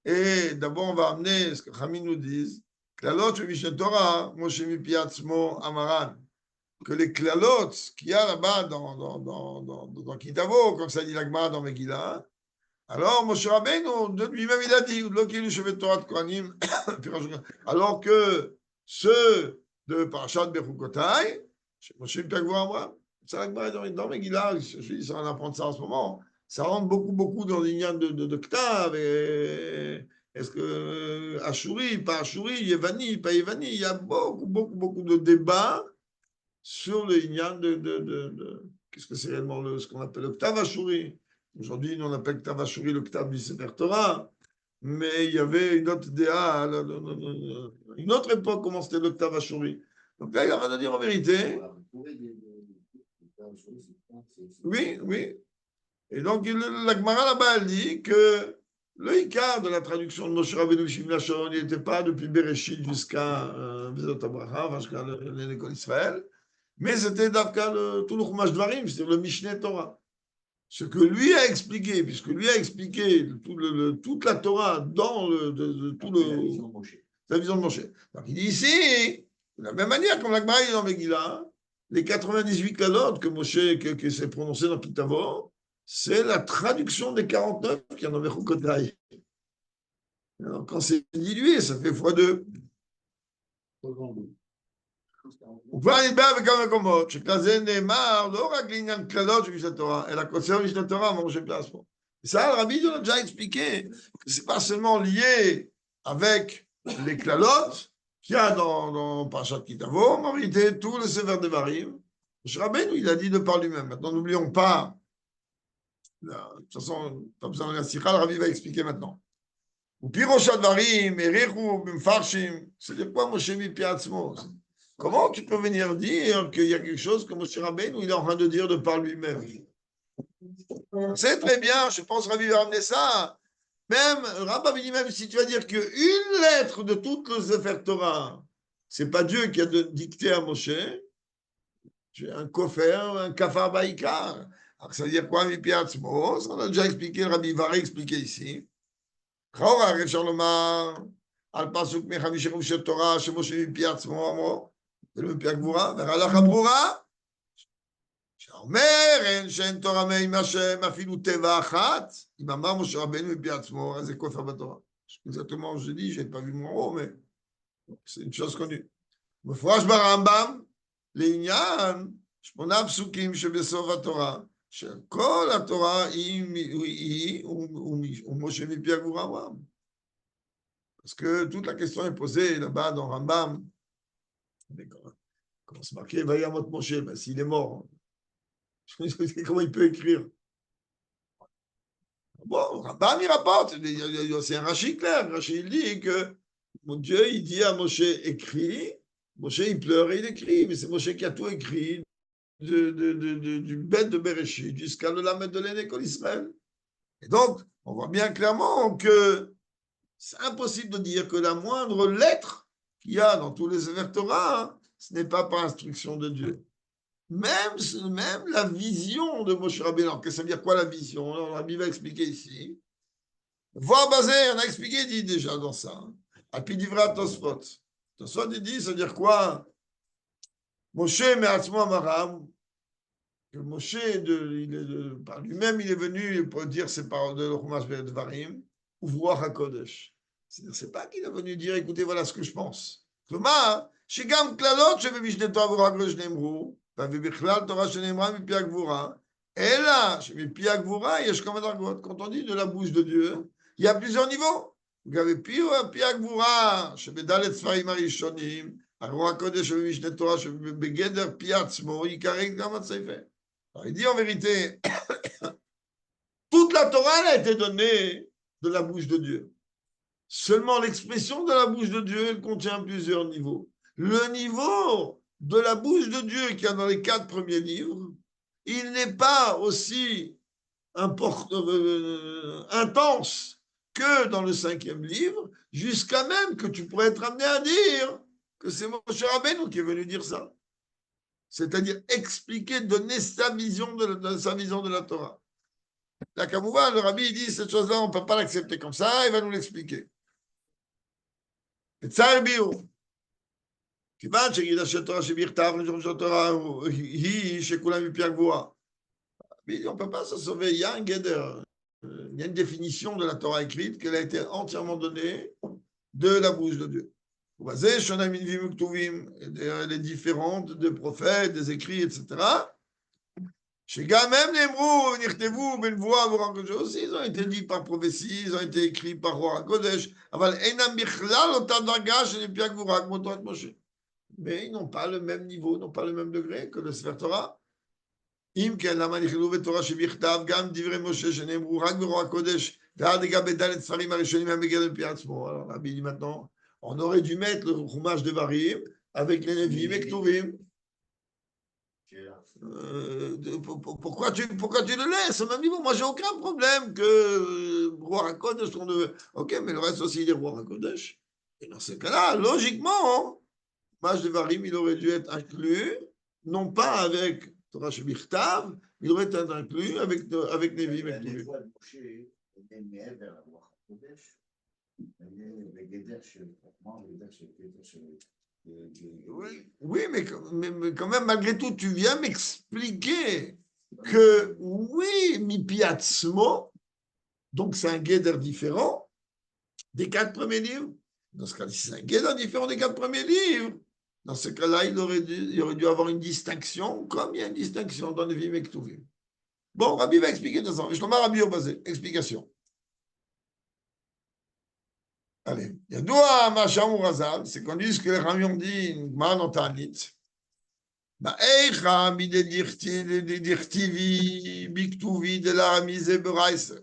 Et d'abord, on va amener ce que Chami nous disent, que les klalot qu'il y a là-bas dans Kitavo, comme ça dit l'Agma dans Megillah, alors Moshe Rabbeinu, de lui-même, il a dit, alors que ceux de Parashat Bechukotai, Moshe Piagvoa, c'est l'Agma dans Megillah, je dis, ça va en apprendre ça en ce moment, ça rentre beaucoup dans l'ignan de Ktav, est-ce que Ashuri, pas Ashuri, Yevani, pas Yevani, il y a beaucoup de débats sur le ignan qu'est-ce que c'est réellement ce qu'on appelle le Ktav Ashuri. Aujourd'hui, nous on appelle Ktav Ashuri le Ktav du Sefer Torah, mais il y avait une autre DA, une autre époque, comment c'était le Ktav Ashuri. Donc là, il va dire en vérité. Oui. Et donc, la Gemara là-bas, elle dit que le Ikar de la traduction de Moshe Rabbeinu Shim Lashon, il n'était pas depuis Bereshit jusqu'à Vezot Abraha, jusqu'à l'école Israël, mais c'était tout le Chumash Dvarim, c'est-à-dire le Mishneh Torah. Ce que lui a expliqué, puisque lui a expliqué toute la Torah dans la vision de Moshe. Donc il dit ici, de la même manière comme la Gemara est dans Megillah, les 98 kalot que Moshe que s'est prononcé dans Kitavo, c'est la traduction des 49 qui en ont Bechukotai. Alors quand c'est dilué, ça fait x2. וכבר נדבר בכמה מקומות, שכזה נאמר לא רק לעניין קללות של משנת תורה, אלא קוצר משנת תורה, כמו שבלס פה. Ça, le Rabbi nous a déjà expliqué que ce n'est pas seulement lié avec les klalotes qu'il y a dans Parashat Kitavo, mais en réalité, tout le Sefer Devarim, Moshe Rabbeinu, il a dit de par lui-même. Maintenant, n'oublions pas, de toute façon, pas besoin de la sikha, le Rabbi va expliquer maintenant. Ou Piroshat Devarim, Erichu, Bimfarshim, c'est-à-dire quoi Moshe Mipi Atzmo? Comment tu peux venir dire qu'il y a quelque chose que Moshe Rabbeinu il est en train de dire de par lui-même? C'est très bien, je pense que Rabbi va ramener ça. Même, Rabbi dit même si tu vas dire qu'une lettre de toutes les Sefer Torah, c'est pas Dieu qui a dicté à Moshe, tu as un kofer, un kafar baïkar. Alors ça veut dire quoi, Mipi Atzmo? Ça on a déjà expliqué, Rabbi va réexpliquer ici. Chora, Réchar Lomar, al pasuk mechamishem Moshe Torah, Moshe Mipi Atzmo, Amro. ולפי הגבורה, והלכה ברורה, שאומר אין שאין תורה מעם השם אפילו טבע אחת, אם אמר משה רבנו מפי עצמו, אז זה כופר בתורה. exactement, je dis, j'ai pas vu mon mot, mais c'est une chose connue. מפורש ברמב"ם, לעניין 8 פסוקים שבסוף התורה, שכל התורה היא ומשה מפי הגבורה אמרם. Parce que toute la question est posée là-bas dans Rambam. Comment c'est marqué? Vayamot Moshe, ben, s'il est mort, comment il peut écrire? Bon, Rambam, il rapporte, c'est un Rashi clair. Rashi, il dit que mon Dieu, il dit à Moshe, écris. Moshe, il pleure et il écrit, mais c'est Moshe qui a tout écrit, du bête de Bereshit jusqu'à le Lamed de l'école Israël. Et donc, on voit bien clairement que c'est impossible de dire que la moindre lettre qu'il y a dans tous les Sefer Torah, hein, ce n'est pas par instruction de Dieu. Même la vision de Moshe Rabbeinu. Alors, qu'est-ce que ça veut dire quoi la vision? Alors, Rabbi va expliquer ici. Voir basé, on a expliqué, dit déjà dans ça. Et puis, d'Ivra Tosfot. Tosfot, il dit, ça veut dire quoi? Moshe Me'atzmo Maram. Que Moshe, par lui-même, il est venu pour dire ces paroles de l'Chumash Dvarim, ou voir HaKodesh. C'est-à-dire, c'est pas qu'il est venu dire, écoutez, voilà ce que je pense. K'lomar, שגם קללות שבמשנתו עבור הגבורה שנאמרו, ובכלל תורה שנאמרה מפי הגבורה, אלא שמפי הגבורה יש כמה דרגות. Quand on dit de la bouche de Dieu, il y a plusieurs niveaux. מפי הגבורה שבד' ספרים הראשונים, הגבורה הקודש שבמשנת תורה שבגדר פי עצמו, ייקרא גם הספר. Il dit en vérité, toute la Torah elle a été donnée de la bouche de Dieu. Seulement l'expression de la bouche de Dieu, elle contient plusieurs niveaux. Le niveau de la bouche de Dieu qu'il y a dans les 4 premiers livres, il n'est pas aussi intense que dans le 5e livre, jusqu'à même que tu pourrais être amené à dire que c'est Moshe Rabbeinu qui est venu dire ça. C'est-à-dire expliquer, donner sa vision de la Torah. Là, Kamouva, le Rabbi il dit cette chose-là, on ne peut pas l'accepter comme ça, il va nous l'expliquer. וצער ביור, כיוון שגידה של תורה שבכתב, של תורה היא שכולם מפי הגבורה. On ne peut pas se sauver, il y a un guéder, il y a une définition de la Torah écrite qu'elle a été entièrement donnée de la bouche de Dieu. Elle est différente des prophètes, des écrits, etc. שגם הם נאמרו ונכתבו בנבואה ורוח הקודש, aussi ils ont été dits par prophétie, ils ont été écrits par רוח הקודש, אבל אינם בכלל אותה דרגה של מפי הגבורה כמו תורת משה. Mais ils n'ont pas le même niveau, n'ont pas le même degré que le ספר תורה. אם כן, למה נכתבו בתורה שבכתב גם דברי משה שנאמרו רק ברוח הקודש, ועד לגבי ד' ספרים הראשונים מהמגד מפי עצמו. Alors, Rabbi dit maintenant, on aurait dû mettre le chumash de Varim avec les Nevi'im et Ketuvim. Pourquoi tu le laisses au même niveau? Moi, j'ai aucun problème que Roi HaKodesh, ok, mais le reste aussi, il est Roi HaKodesh. Et dans ce cas-là, logiquement, Maj de Varim, il aurait dû être inclus, non pas avec Torah Shebichtav, il aurait été inclus avec Nevi'im et Ketuvim. Oui, mais quand même, malgré tout, tu viens m'expliquer que oui, Mipiatzmo, donc c'est un guéder différent des 4 premiers livres. Dans ce cas-là, si c'est un guéder différent des 4 premiers livres, dans ce cas-là, il aurait dû avoir une distinction, comme il y a une distinction dans les Nevi'im et Ketuvim. Bon, Rabbi va expliquer dans ça. Je t'en ai Rabbi basé. Explication. Allez, il y a deux Macham ou Razal, c'est qu'on dit ce que les Rami ont dit, Man en Tanit. Ba'echa mi de dirtivi, biktuvi de la mise beraise.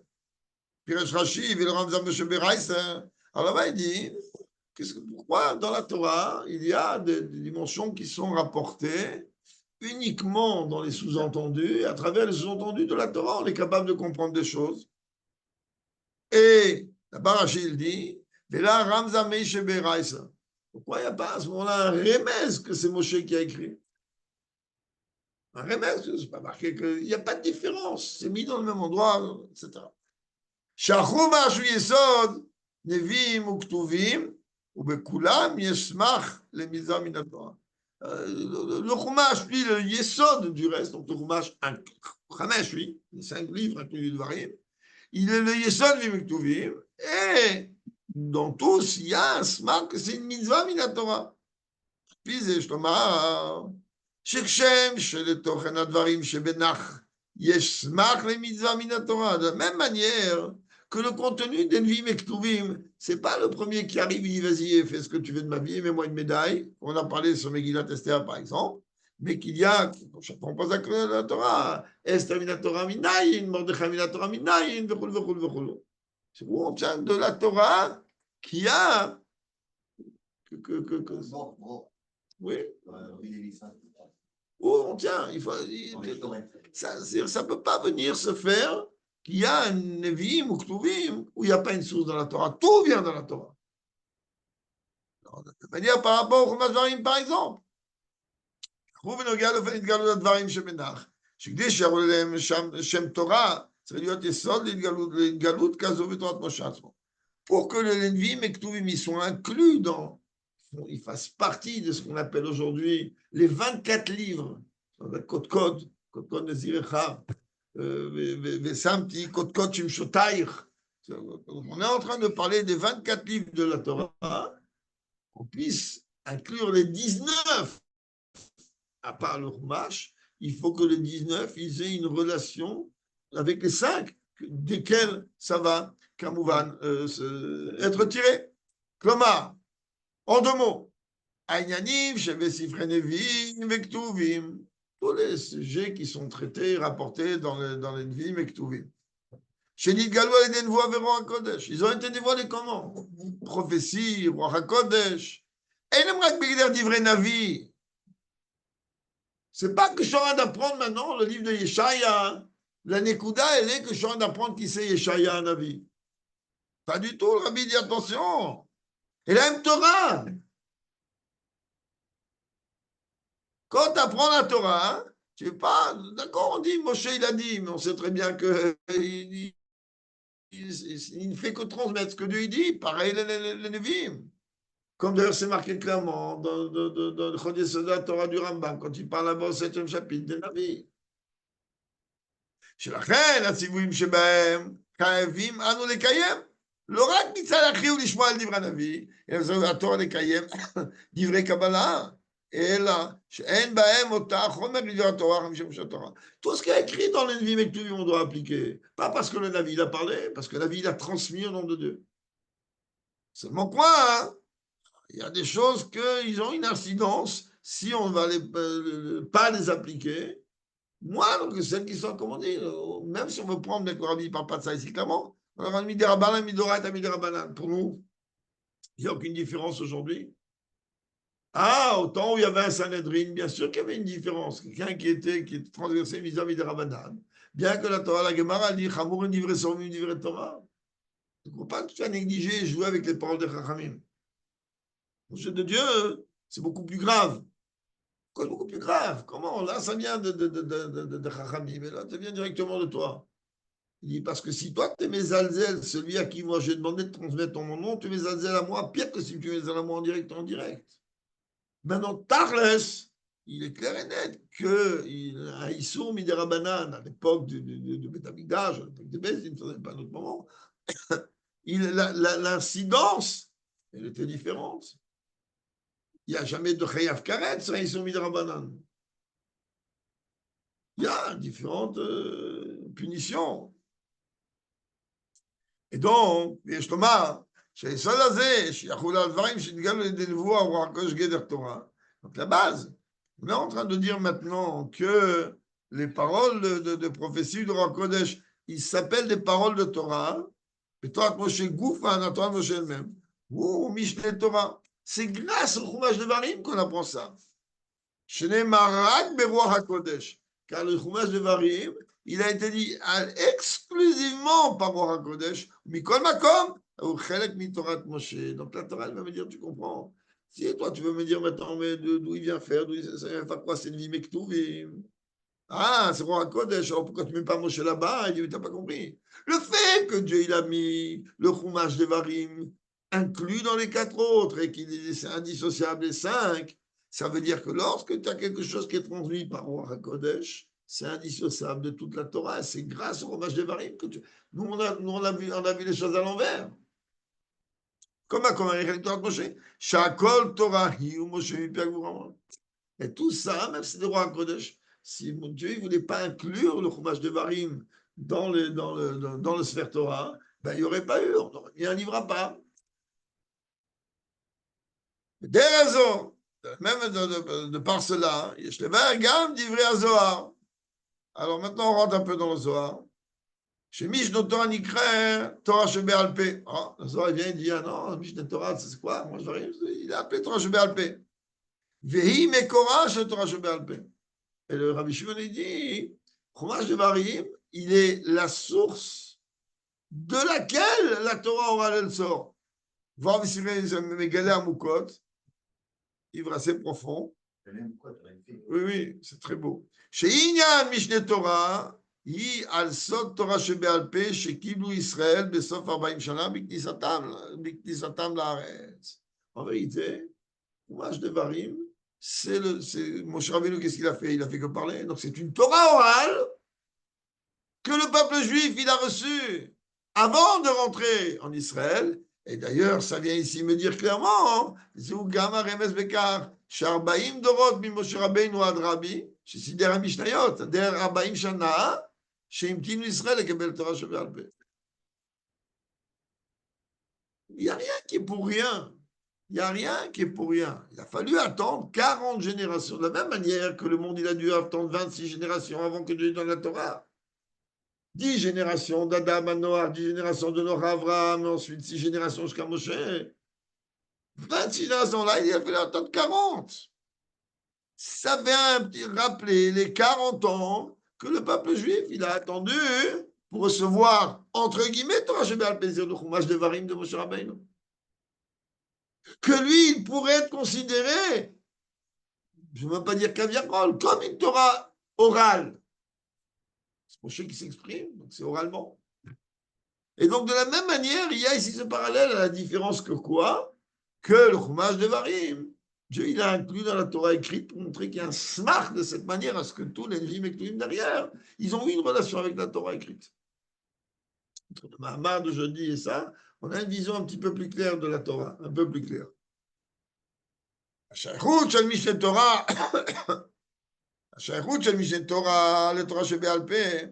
Piresh Rashi, il Ramzam de beraise. Alors là-bas, il dit, pourquoi dans la Torah, il y a des dimensions qui sont rapportées uniquement dans les sous-entendus, et à travers les sous-entendus de la Torah, on est capable de comprendre des choses. Et là-bas, Rashi, il dit, et là, Ramza Meishe Beraisa. Pourquoi il n'y a pas à ce moment-là un remez que c'est Moshe qui a écrit? Un remez, c'est pas marqué qu'il n'y a pas de différence. C'est mis dans le même endroit, etc. Shachou Mashu Yesod, Nevim ou Ktuvim, ou Bekulam, Yesmach, les Mitzvah min Torah. Le Chumash, lui, le Yesod du reste, donc le Chumash, un Chamesh, lui, les 5 livres inclus de Varim, il est le Yesod Vim Ktuvim, et dans tous, il y a un smart que c'est une mitzvah min Torah. Puis, je te dis, שכשם שלתוכן הדברים שבנח יש סמך למצווה מן התורה. De la même manière que le contenu d'Envim et Ktuvim, c'est pas le premier qui arrive, il dit vas-y, fais ce que tu veux de ma vie, mets-moi une médaille. On a parlé sur Megillat Esther par exemple, mais qu'il y a, chaque fois on pose la Torah, Esther mina Torah minayin, Mordechai mina Torah minayin, vechul, vechul, vechul. C'est où on tient de la Torah qui a. Bon, Oui. il est ça. Où on tient. Ça ne peut pas venir se faire qu'il y a un Nevi'im ou Ktuvim où il n'y a pas une source dans la Torah. Tout vient dans la Torah. Alors, de cette manière, par rapport au Chumash Dvarim, par exemple. בנוגע לאופן התגלות הדברים שבנח, שכדי שיראו להם שם תורה, צריך להיות יסוד להתגלות כזו בתורת משה עצמו. Pour que les Nevi'im et Ktuvim y soient inclus dans, ils fassent partie de ce qu'on appelle aujourd'hui les 24 livres, Kotkot Nezirecha, Vesamti, Kotkot Shimshotayich. On est en train de parler des 24 livres de la Torah, qu'on puisse inclure les 19, à part le Chumash, il faut que les 19, ils aient une relation avec les 5, desquels ça va, Kamouvan, être tiré. Klomar, en 2 mots, Aïnanim, Shevesifre Nevim, Vektuvim, tous les sujets qui sont traités, rapportés dans les Nevim et Ktuvim. Shenit Galou et Denvoa Véron HaKodesh. Ils ont été dévoilés comment? Prophétie, Roi HaKodesh. Et le Mrak Begler d'Ivre Navi. C'est pas que je suis en train d'apprendre maintenant le livre de Yeshaya. La Nekuda, elle est que je suis en train d'apprendre qui c'est Yeshaya Navi. Pas du tout, le Rabbi dit attention. Et la même Torah. Quand tu apprends la Torah, tu sais pas, d'accord, on dit, Moshe il a dit, mais on sait très bien que il ne fait que transmettre ce que Dieu dit, pareil les Nevim. Comme d'ailleurs c'est marqué clairement dans le Chodesh de la Torah du Rambam, quand il parle là-bas au 7e chapitre des Navi. שלכן הציוויים שבהם חייבים אנו לקיים. לא רק מצד להכריע ולשמוע על דברי הנביא, אלא זו התורה לקיים דברי קבלה, אלא שאין בהם אותה חומר לדברי התורה 50 שנות תורה. Tout ce qui est écrit dans les Nevi'im et Ktuvim, on doit appliquer. Pas parce que le Navi il a parlé, parce que le Navi il a transmis au nom de Dieu. Seulement quoi, hein? Il y a des choses qui ont une incidence si on ne va pas les appliquer. Moi, donc, celles qui sont commandées, même si on veut prendre, mais que le Rabbi ne parle pas de ça ici clairement, on a mis des rabanan, mis d'orat, mis des rabanan. Pour nous, il n'y a aucune différence aujourd'hui. Ah, au temps où il y avait un Sanhedrin, bien sûr qu'il y avait une différence. Quelqu'un qui était transgressé vis-à-vis des rabanan. Bien que la Torah, la Gemara, dit Chamour, une livrée sur une livrée de Torah. Il ne faut pas tout à négliger et jouer avec les paroles de Chachamim. Au jeu de Dieu, c'est beaucoup plus grave. C'est beaucoup plus grave. Comment? Là, ça vient de Chachamim, mais là, ça vient directement de toi. Il dit, parce que si toi, tu es mes alzel, celui à qui moi j'ai demandé de transmettre mon nom, tu es mes alzel à moi, pire que si tu es à moi en direct. Maintenant, Tarles, il est clair et net qu'il a un Issour Midera Banan à l'époque de Betamigdash, à l'époque de Bez, il ne faisait pas un autre moment. L'incidence, elle était différente. Il n'y a jamais de Chayav Karet sur un Issour Midera Banan. Il y a différentes punitions. Et donc, יש לומר, שהיסוד הזה, שיחול על דברים שהתגלו לידי נבואה, הוא הקודש גדר תורה. Donc la base, on est en train de dire maintenant que les paroles de prophétie du roi Kodesh, ils s'appellent des paroles de Torah, et Torah Moshe Goufa, la Torah Moshe elle-même, ou Mishneh Torah. C'est grâce au Chumash Devarim qu'on apprend ça. שנאמר רק ברוח הקודש, car le Chumash Devarim, il a été dit exclusivement par Roi HaKodesh, Mikol Makom, ou Chelek Mitorat Moshe. Donc la Torah, elle va me dire, tu comprends? Si toi, tu veux me dire maintenant, mais d'où il vient faire, ça vient faire quoi? C'est une vie Mektuvim. Ah, c'est Roi HaKodesh, alors pourquoi tu ne mets pas Moshe là-bas? Il dit, mais tu n'as pas compris. Le fait que Dieu, il a mis le Chumash Devarim inclus dans les 4 autres, et qu'il est indissociable les 5, ça veut dire que lorsque tu as quelque chose qui est transmis par Roi HaKodesh, c'est indissociable de toute la Torah. C'est grâce au Chumash Devarim que nous, on a vu les choses à l'envers. Comme avec Torah de Moshe. Shakol Torah hi Moshe mipiagvurama. Et tout ça, même si c'est le Roi HaKodesh, si mon Dieu ne voulait pas inclure le Chumash Devarim dans le Sfer Torah, ben, il n'y aurait pas eu, on aurait mis un livre à part. Des raisons, même de par cela, je le vais gamme d'ivrei à Zohar. Alors maintenant, on rentre un peu dans le Zohar. Chez Mishnah Torah Nikra, Torah Shebéal Pé. Ah, le Zohar vient et dit, ah non, Mishnah Torah, c'est quoi? Moi, je rien, il a appelé Torah Shebéal Pé. Vehi Mekora Shel Torah Shebéal Pé. Et le Rabbi Shimon, il dit, Chumash Devarim, il est la source de laquelle la Torah orale elle sort. Voir Megalé Amoukot, livre assez profond. Oui, oui, c'est très beau. Chez Inyan Mishneh Torah, היא על סוד תורה שבעל פה שקיבלו ישראל בסוף 40 שנה בכניסתם לארץ. En vérité, Chumash Devarim, c'est Moshe Rabbeinu, qu'est-ce qu'il a fait? Il a fait que parler. Donc c'est une Torah orale que le peuple juif, il a reçue avant de rentrer en Israël. Et d'ailleurs, ça vient ici me dire clairement, Zou Gama Remes Bekar, Sharbaim Dorot Mimoshe Rabbeinu ad Rabbi, שסידר המשניות, דרך 40 שנה, שהמתינו ישראל לקבל תורה שבעל פה. Il n'y a rien qui est pour rien. Il n'y a rien qui est pour rien. Il a fallu attendre 40 générations. De la même manière que le monde, il a dû attendre 26 générations avant que Dieu donne la Torah. 10 générations d'Adam à Noah, 10 générations de Noah à Abraham, ensuite 6 générations jusqu'à Moshe. 26 générations là, il a fallu attendre 40. Ça vient rappeler les 40 ans que le peuple juif, il a attendu pour recevoir, entre guillemets, Torah Shebéal Pé, le Chumash Devarim de Moshe Rabbeinu. Que lui, il pourrait être considéré, je ne veux pas dire caviar-roll, comme une Torah orale. C'est Moshe qui s'exprime, donc c'est oralement. Et donc, de la même manière, il y a ici ce parallèle à la différence que quoi? Que le Chumash Devarim, Dieu, il a inclus dans la Torah écrite pour montrer qu'il y a un smart de cette manière à ce que tous les Nevi'im et Ketuvim derrière, ils ont eu une relation avec la Torah écrite. Entre le Mahamar de jeudi et ça, on a une vision un petit peu plus claire de la Torah, un peu plus claire. השייכות של משנה תורה, השייכות של משנה תורה לתורה שבעל פה,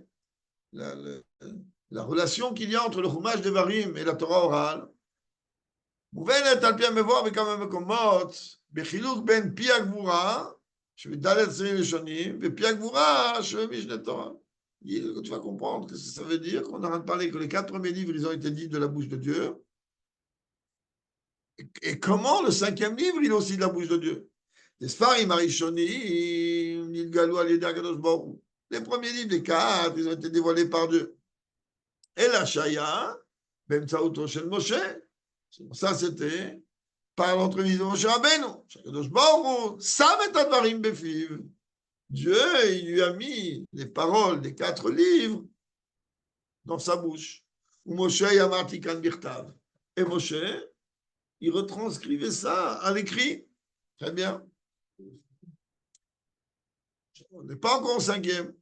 la relation qu'il y a entre le Chumash Devarim et la Torah orale, מובנת על פי המבואר בכמה מקומות, בחילוק בין פי הגבורה, שבד' ספרים ראשונים, ופי הגבורה שבמשנה תורה. Tu vas comprendre que ça veut dire qu'on a parlé que les 4 premiers livres, ils ont été dits de la bouche de Dieu. Et comment le 5e livre, il est aussi de la bouche de Dieu? Les Sfarim Arishonim, Nilgalou al-Yedei HaKadosh Baruch Hu. Les premiers livres, les 4, ils ont été dévoilés par Dieu. Et la Shaya, Bemtsaouto Shel Moshe, ça c'était par l'entremise de Moshe Rabbeinu. HaKadosh Baruch Hu, Sam et Advarim Befiv. Dieu, il lui a mis les paroles des 4 livres dans sa bouche. Ou Moshe Yamarti Kan Birtav. Et Moshe, il retranscrivait ça à l'écrit. Très bien. On n'est pas encore au 5e.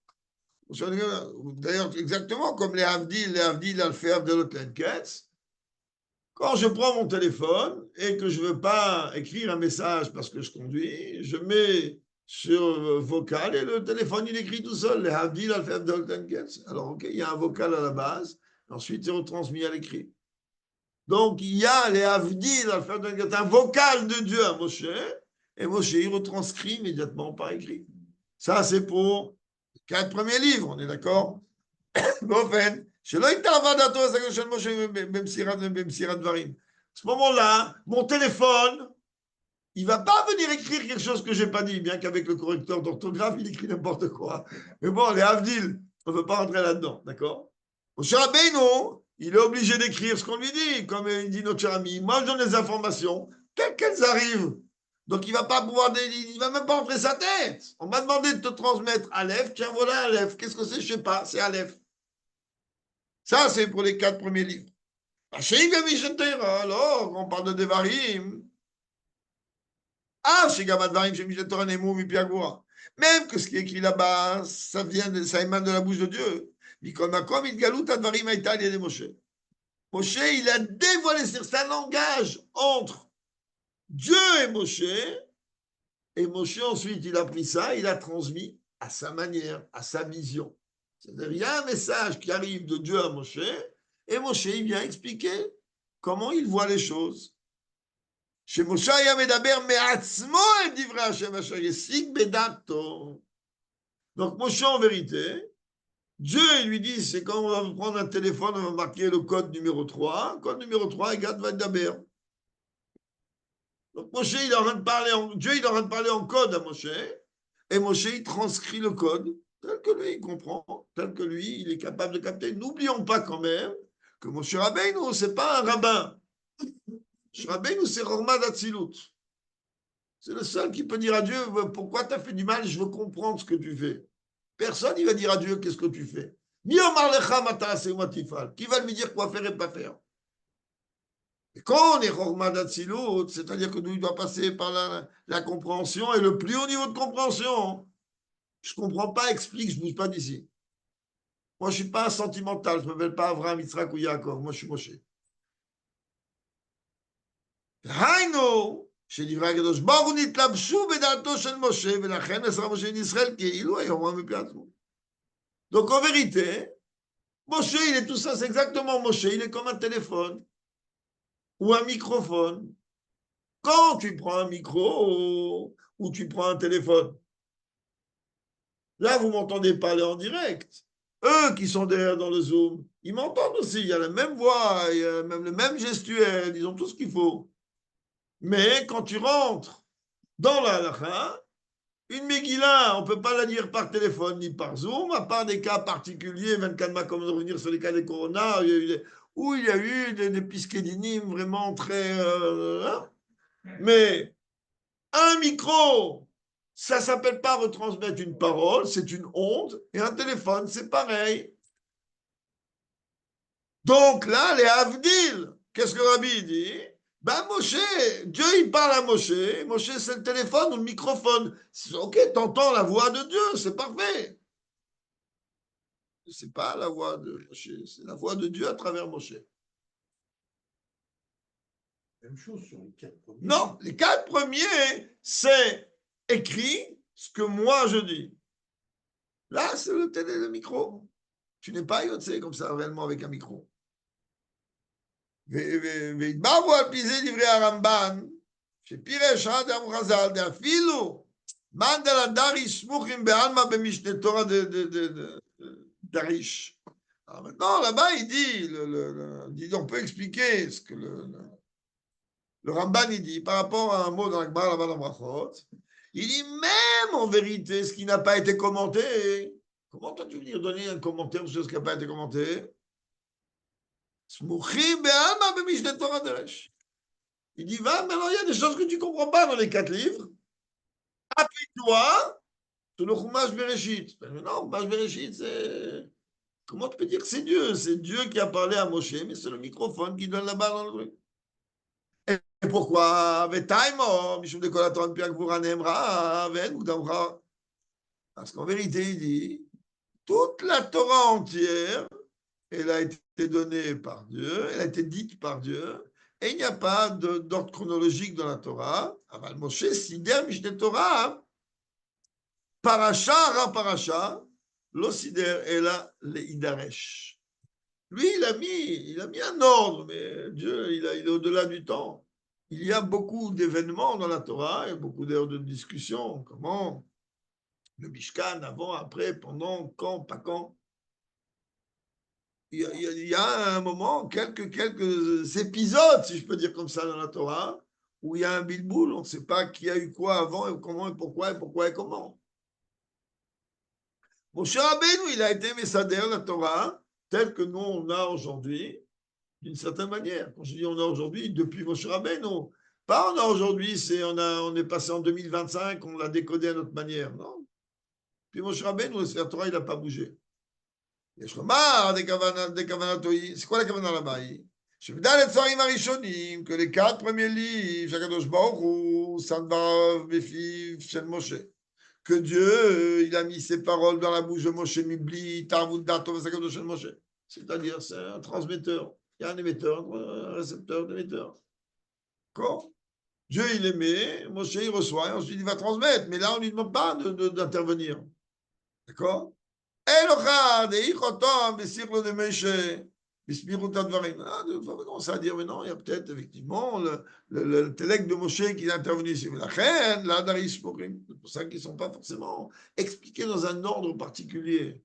D'ailleurs, exactement comme les Havdil Alfeav de l'Otlenketz. Quand je prends mon téléphone et que je ne veux pas écrire un message parce que je conduis, je mets sur vocal et le téléphone, il écrit tout seul. Les Havdil Alfeav de l'Otlenketz. Alors, ok, il y a un vocal à la base, ensuite c'est retransmis à l'écrit. Donc, il y a les Havdil, un vocal de Dieu à Moshe, et Moshe, il retranscrit immédiatement par écrit. Ça, c'est pour les 4 premiers livres, on est d'accord? À ce moment-là, mon téléphone, il ne va pas venir écrire quelque chose que je n'ai pas dit, bien qu'avec le correcteur d'orthographe, il écrit n'importe quoi. Mais bon, les Havdil, on ne veut pas rentrer là-dedans, d'accord? Moshe Rabbeinu, il est obligé d'écrire ce qu'on lui dit, comme il dit notre cher ami. Moi, je donne les informations, telles qu'elles arrivent. Donc, il ne va pas pouvoir, il ne va même pas entrer sa tête. On m'a demandé de te transmettre Aleph. Tiens, voilà Aleph. Qu'est-ce que c'est? Je ne sais pas. C'est Aleph. Ça, c'est pour les 4 premiers livres. Alors, on parle de Devarim. Ah, chez Gamadvarim, chez Mishneh Torah, Nemo, Mipiagura. Même que ce qui est écrit là-bas, ça émane de la bouche de Dieu. Moshe, il a dévoilé, c'est un langage entre Dieu et Moshe ensuite, il a pris ça, il a transmis à sa manière, à sa vision. C'est-à-dire, il y a un message qui arrive de Dieu à Moshe, Et Moshe, il vient expliquer comment il voit les choses. שמשה היה מדבר מעצמו את דברי השם אשר השיג בדעתו. Donc Moshe, en vérité, Dieu il lui dit, c'est quand on va prendre un téléphone, on va marquer le code numéro 3. Code numéro 3, Gad va daber. Donc Moshe, il est en train de parler Dieu, il est en train de parler en code à Moshe. Et Moshe, il transcrit le code tel que lui, il comprend, tel que lui, il est capable de capter. N'oublions pas quand même que Moshe Rabbeinu, c'est pas un rabbin. Moshe Rabbeinu, c'est Chorma d'Atzilut. C'est le seul qui peut dire à Dieu, pourquoi tu as fait du mal, je veux comprendre ce que tu fais. Personne ne va dire à Dieu, qu'est-ce que tu fais. Ni Omar Lecha Matase ou Matifal. Qui va lui dire quoi faire et pas faire. Et quand on est Chorma d'Atzilut, c'est-à-dire que nous, il doit passer par la compréhension et le plus haut niveau de compréhension. Je ne comprends pas, explique, je ne bouge pas d'ici. Moi, je ne suis pas un sentimental, je ne m'appelle pas Avraham, Yitzhak ou Yaakov. Moi, je suis Moshe. היינו, שדברי הקדוש ברוך הוא נתלבשו בדעתו של משה, ולכן עשה משה עם ישראל כאילו היה אומה מפי עצמו. Donc en vérité, Moshe, il est tout ça, c'est exactement Moshe, il est comme un téléphone ou un microphone. Quand tu prends un micro ou tu prends un téléphone, là, vous m'entendez parler en direct. Eux qui sont derrière dans le Zoom, ils m'entendent aussi, il y a la même voix, il y a même le même gestuel, ils ont tout ce qu'il faut. Mais quand tu rentres dans la halakha, une Megillah, on ne peut pas la lire par téléphone ni par Zoom, à part des cas particuliers, 24 mois comme de revenir sur les cas des Corona, où il y a eu des piskédinim vraiment très... mais un micro, ça ne s'appelle pas retransmettre une parole, c'est une onde, et un téléphone, c'est pareil. Donc là, les Avdil, qu'est-ce que Rabbi dit? Ben Moshe, Dieu il parle à Moshe, Moshe c'est le téléphone ou le microphone. Ok, t'entends la voix de Dieu, c'est parfait. C'est pas la voix de Moshe, c'est la voix de Dieu à travers Moshe. Même chose sur les 4 premiers. Non, les 4 premiers, c'est écrit ce que moi je dis. Là, c'est le micro. Tu n'es pas yotzé comme ça réellement avec un micro. והתבררו על פי זה דברי הרמב"ן, שפירש עד אמרו חז"ל, דאפילו מאן דלדרי סמוכים בעלמא במשנה תורה דריש. Alors maintenant, là-bas, il dit, on peut expliquer ce que le Ramban il dit par rapport à un mot dans la Gemara, là-bas dans Brachot. Il dit même en vérité, ce qui n'a pas été commenté. Comment toi tu veux dire donner un commentaire sur ce qui n'a pas été commenté? Il dit, va, maintenant il y a des choses que tu ne comprends pas dans les 4 livres. Appuie-toi sur le Chumash Bereshit. Non, Chumash Bereshit, c'est... Comment tu peux dire que c'est Dieu? C'est Dieu qui a parlé à Moshe, mais c'est le microphone qui donne la balle dans le truc. Et pourquoi? Parce qu'en vérité, il dit, toute la Torah entière, elle a été donnée par Dieu, elle a été dite par Dieu, et il n'y a pas d'ordre chronologique dans la Torah. Aval Moshe sider Mishneh Torah, parasha ra parasha, lo sider ela leidaresh. Lui, il a mis un ordre, mais Dieu, il est au-delà du temps. Il y a beaucoup d'événements dans la Torah et beaucoup d'heures de discussion. Comment? Le Mishkan, avant, après, pendant, quand, pas quand. Il y a un moment, quelques épisodes, si je peux dire comme ça, dans la Torah, où il y a un bilboul, on ne sait pas qui a eu quoi avant, et comment, et pourquoi et comment. Moshe Rabbeinu, il a été messader la Torah, telle que nous, on a aujourd'hui, d'une certaine manière. Quand je dis on a aujourd'hui, depuis Moshe Rabbeinu, pas on a aujourd'hui, on est passé en 2025, on l'a décodé à notre manière, non. Puis Moshe Rabbeinu, la Torah, il n'a pas bougé. יש לומר, c'est quoi la כוונה là-bas? שבדל הצרים הראשונים, que les 4 premiers livres, שהקדוש ברוך הוא שם דבריו בפיו של משה. Que Dieu, il a mis ses paroles dans la bouche de Moshe, מבלי התערבות דעתו וזקתו של משה. C'est-à-dire, c'est un transmetteur. Il y a un émetteur, un récepteur, un émetteur. D'accord? Dieu, il émet, Moshe, il reçoit, et ensuite il va transmettre. Mais là, on ne lui demande pas d'intervenir. D'accord? Elocha, de Ichotom, Besirlo de Moshe. Bismirut Advarim. On va commencer à dire, mais non, il y a peut-être effectivement le Télek de Moshe qui est intervenu ici. Mais la reine, la Daris Morim. C'est pour ça qu'ils ne sont pas forcément expliqués dans un ordre particulier.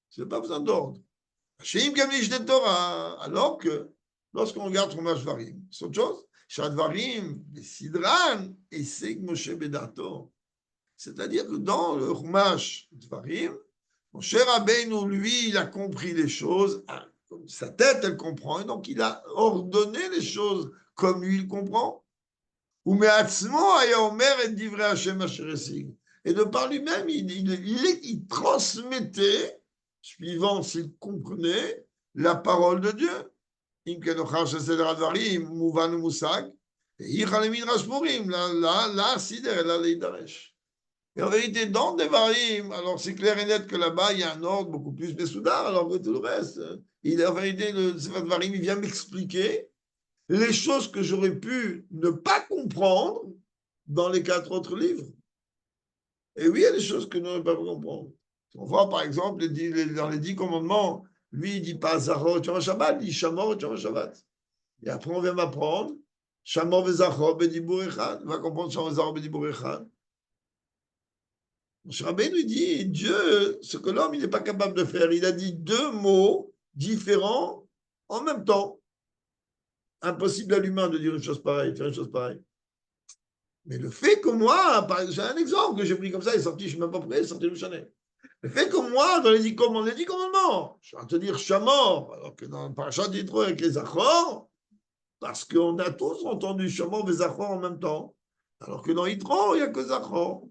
C'est pas besoin d'ordre. Sheim Gamlish de Torah. Alors que, lorsqu'on regarde Chumash Dvarim, c'est autre chose. Shadvarim, Sidran, et c'est Moshe Bedato. C'est-à-dire que dans le Chumash Dvarim, Moshe Rabbeinu, lui, il a compris les choses. Sa tête, elle comprend. Et donc, il a ordonné les choses comme lui, il comprend. Et de par lui-même, il transmettait, suivant s'il comprenait, la parole de Dieu. Et en vérité, dans Devarim, alors c'est clair et net que là-bas, il y a un ordre beaucoup plus Messoudar, alors que tout le reste. En vérité, le Sefer Devarim, il vient m'expliquer les choses que j'aurais pu ne pas comprendre dans les 4 autres livres. Et oui, il y a des choses que je n'aurais pas pu comprendre. On voit par exemple dans les 10 commandements, lui, il ne dit pas Zachor, Tchama Shabbat, il dit Shamor, Tchama Shabbat. Et après, on vient m'apprendre Shamor Vezachor, Bedibur Echad. On va comprendre Shamor Vezachor, Bedibur Echad. Moshe Rabbeinu lui dit, Dieu, ce que l'homme il n'est pas capable de faire, il a dit 2 mots différents en même temps. Impossible à l'humain de dire une chose pareille, faire une chose pareille. Mais le fait que moi, j'ai un exemple que j'ai pris comme ça, il est sorti, je ne sais même pas pourquoi, il est sorti du Chanel. Le fait que moi, dans les 10 commandements, je vais te dire Shamor, alors que dans le parachat d'Yitro avec les Zachor, parce qu'on a tous entendu Shamor et Zachor en même temps, alors que dans Yitro, il n'y a que Zachor.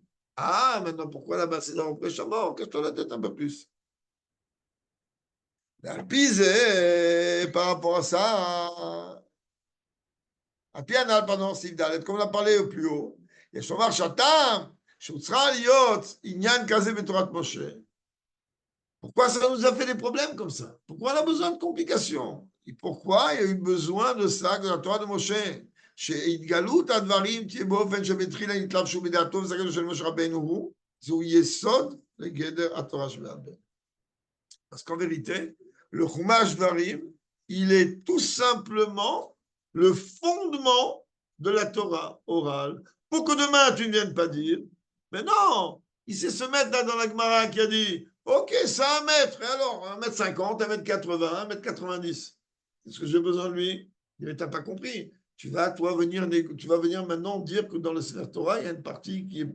Ah, maintenant, pourquoi là-bas, c'est dans le Shamor? Cache-toi la tête un peu plus. La pise, par rapport à ça, à Pianal, pardon, Steve Dalet, comme on a parlé au plus haut, il y a Shomar Shatam, Shutzra Liot, Inyan Kaze Betorat Moshe. Pourquoi ça nous a fait des problèmes comme ça? Pourquoi on a besoin de complications? Et pourquoi il y a eu besoin de ça, de la Torah de Moshe? שהתגלות הדברים תהיה באופן שמתחיל ההתלבשות בדעתו וסגלו של משה רבנו הוא, זהו יסוד לגדר התורה שבעל פה. Parce qu'en vérité, le Chumash Dvarim, il est tout simplement le fondement de la Torah orale. Pour que demain, tu ne viennes pas dire, mais non, il sait se mettre là dans la Gemara qui a dit, ok, ça 1 mètre, et alors 1m50, 1m80, 1m90. Est-ce que j'ai besoin de lui? Mais tu n'as pas compris. Tu vas venir maintenant dire que dans le Sefer Torah, il y a une partie qui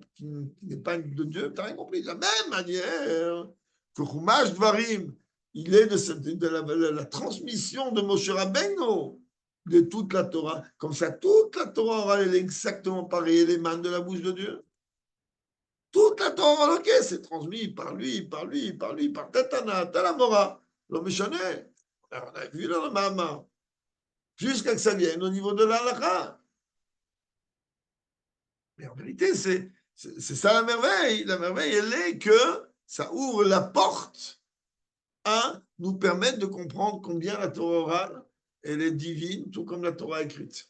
n'est pas de Dieu. Tu n'as rien compris. De la même manière que Chumash Dvarim, il est de la transmission de Moshe Rabbeinu de toute la Torah. Comme ça, toute la Torah orale, elle est exactement pareille. Elle émane de la bouche de Dieu. Toute la Torah orale, ok, c'est transmis par lui, par Tatana, Talamora, l'homme méchané. On a vu dans le Mahama. Jusqu'à que ça vienne au niveau de l'halakha. Mais en vérité, c'est ça la merveille. La merveille, elle est que ça ouvre la porte à nous permettre de comprendre combien la Torah orale, elle est divine, tout comme la Torah écrite.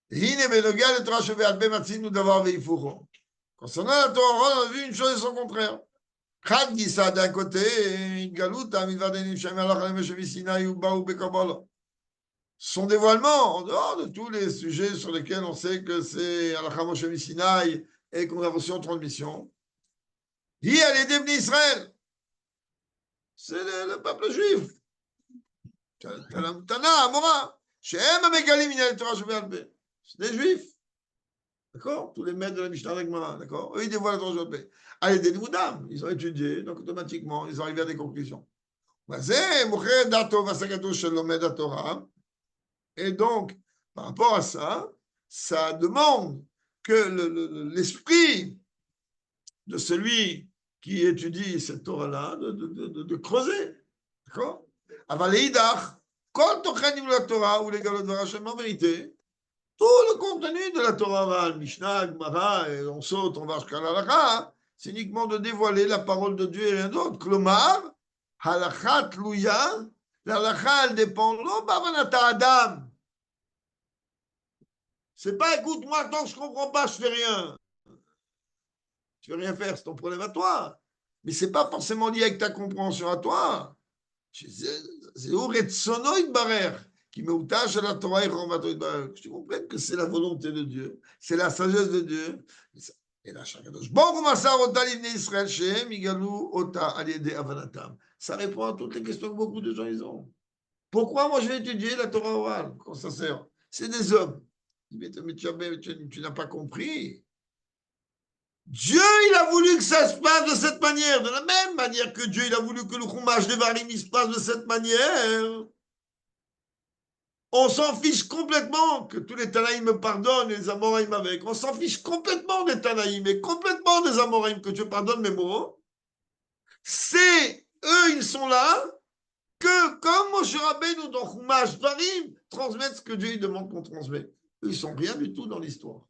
Concernant la Torah orale, on a vu une chose et son contraire. Chad Gissa d'un côté, Galuta, Milvadenim, Shemalach, Meshevi Sinai, Ubaou, Bekabala. Son dévoilement, en dehors de tous les sujets sur lesquels on sait que c'est Alakha Moshe Sinaï et qu'on a reçu en transmission, il y a les Debni Israël. C'est le peuple juif. Tana, Amora, Shem Amegalim, Inal Torah Shebe'al Peh. C'est des juifs. D'accord? Tous les maîtres de la Mishnah Gemara, d'accord? Eux, ils dévoilent la Torah Shebe'al Peh. Allez, des Moudam, ils ont étudié, donc automatiquement, ils arrivent à des conclusions. C'est Mocher Dato Vasagato Shelomed Torah. Et donc, par rapport à ça, ça demande que l'esprit de celui qui étudie cette Torah-là, de creuser. D'accord? Avaleidach, quand on crée la Torah ou les galots de Hashem, en vérité, tout le contenu de la Torah, le Mishnah, le Gemara, et on saute, on va jusqu'à l'Halakha, c'est uniquement de dévoiler la parole de Dieu et rien d'autre. Klomar, Halakha Tluya, l'Halakha, elle dépend, non, Bavanata Adam. C'est pas, écoute, moi, tant que je comprends pas, je fais rien. Tu veux rien faire, c'est ton problème à toi. Mais c'est pas forcément lié avec ta compréhension à toi. C'est où Retsono Itbarer, qui me outache à la Torah et Romato Itbarer. Que tu comprennes que c'est la volonté de Dieu, c'est la sagesse de Dieu. Et là, Shakadosh. Bon, comment ça, Ota l'Ibné Israël, Shem, Igalou, Ota, Aliede, Avanatam. Ça répond à toutes les questions que beaucoup de gens ils ont. Pourquoi moi je vais étudier la Torah orale? Quand ça sert? C'est des hommes. Mais tu n'as pas compris. Dieu, il a voulu que ça se passe de cette manière, de la même manière que Dieu, il a voulu que le Chumash de Varim se passe de cette manière. On s'en fiche complètement que tous les Tanaïm me pardonnent et les Amoraïm avec. On s'en fiche complètement des Tanaïm et complètement des Amoraïm que Dieu pardonne mes mots. C'est eux, ils sont là que, comme Moshe Rabbeinu dans Chumash Varim, transmettre ce que Dieu il demande qu'on transmette. Eux, ils sont rien du tout dans l'histoire.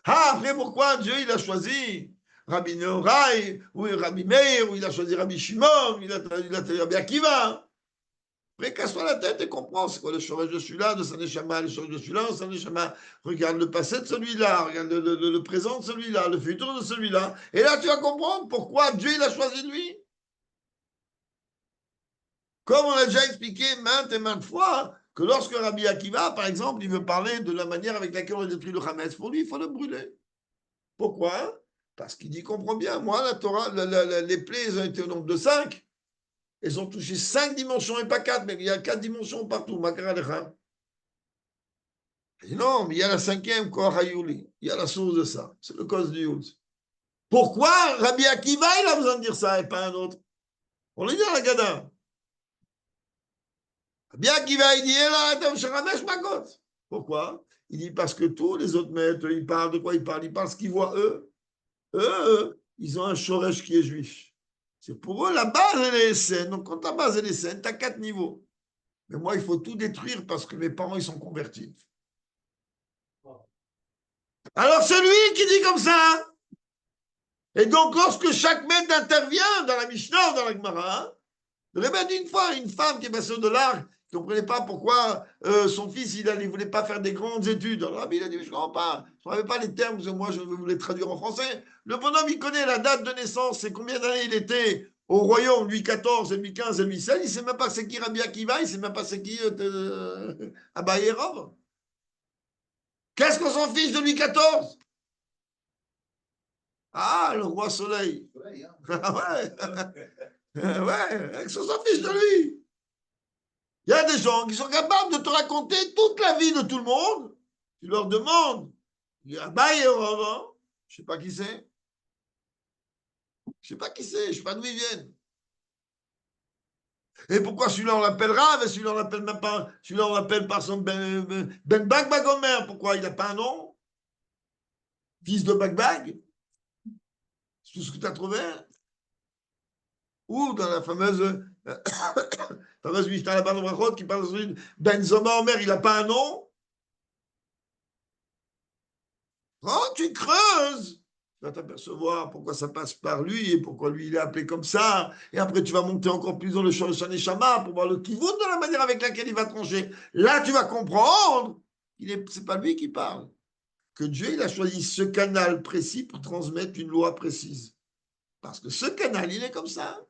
Ah, après, pourquoi Dieu, il a choisi Rabbi Nehorai, ou Rabbi Meir, ou il a choisi Rabbi Shimon, il a Rabbi Akiva. Après, casse-toi la tête et comprends, c'est quoi le chorège de celui-là, de Saneshama, le chorège de celui-là, Saneshama. Regarde le passé de celui-là, regarde le présent de celui-là, le futur de celui-là. Et là, tu vas comprendre pourquoi Dieu, il a choisi lui. Comme on a déjà expliqué maintes et maintes fois, que lorsque Rabbi Akiva, par exemple, il veut parler de la manière avec laquelle on détruit le Hametz, pour lui, il faut le brûler. Pourquoi? Parce qu'il dit, comprends bien, moi, la Torah, les plaies, elles ont été au nombre de 5. Elles ont touché 5 dimensions et pas 4, mais il y a 4 dimensions partout. Il dit, non, mais il y a la 5e, Kohayouli. Il y a la source de ça. C'est le cause du Yuz. Pourquoi Rabbi Akiva, il a besoin de dire ça et pas un autre? On le dit à la Gada. Rabbi Akiva, il dit, pourquoi? Il dit, parce que tous les autres maîtres, ils parlent de quoi ils parlent? Ils parlent ce qu'ils voient eux. Eux, ils ont un shoresh qui est juif. C'est pour eux, la base, elle est saine. Donc, quand ta base, elle est saine, tu as 4 niveaux. Mais moi, il faut tout détruire parce que mes parents, ils sont convertis. Alors, celui qui dit comme ça, et donc, lorsque chaque maître intervient dans la Mishnah ou dans la Gemara, je répète une fois, une femme qui est passée de l'arc, qui ne comprenait pas pourquoi son fils, il ne voulait pas faire des grandes études. Alors, Rabbi, il a dit, je ne comprends pas. Je ne savais pas les termes, parce que moi, je veux vous les traduire en français. Le bonhomme, il connaît la date de naissance, c'est combien d'années il était au royaume, Louis XIV, et Louis XV, et Louis XVI. Il ne sait même pas c'est qui Rabbi Akiva, il ne sait même pas c'est qui Abaye Rav. Qu'est-ce qu'on s'en fiche de Louis XIV? Ah, le roi soleil. Soleil, hein. Ouais, qu'on s'en fiche de lui. Il y a des gens qui sont capables de te raconter toute la vie de tout le monde. Tu leur demandes, il y a Abaye Rav, je ne sais pas qui c'est. Je ne sais pas qui c'est, je ne sais pas d'où ils viennent. Et pourquoi celui-là on l'appelle Rav et celui-là on l'appelle même pas, celui-là on l'appelle par son Ben Bagbagomer. Pourquoi il n'a pas un nom? Fils de Bagbag? C'est tout ce que tu as trouvé? Ou dans la fameuse Mishnah là-bas dans Brachot qui parle de Ben Zoma Omer, il n'a pas un nom? Oh, tu creuses! Tu vas t'apercevoir pourquoi ça passe par lui et pourquoi lui il est appelé comme ça. Et après, tu vas monter encore plus dans le Shaneshama pour voir le kivun de la manière avec laquelle il va trancher. Là, tu vas comprendre c'est pas lui qui parle. Que Dieu, il a choisi ce canal précis pour transmettre une loi précise. Parce que ce canal, il est comme ça.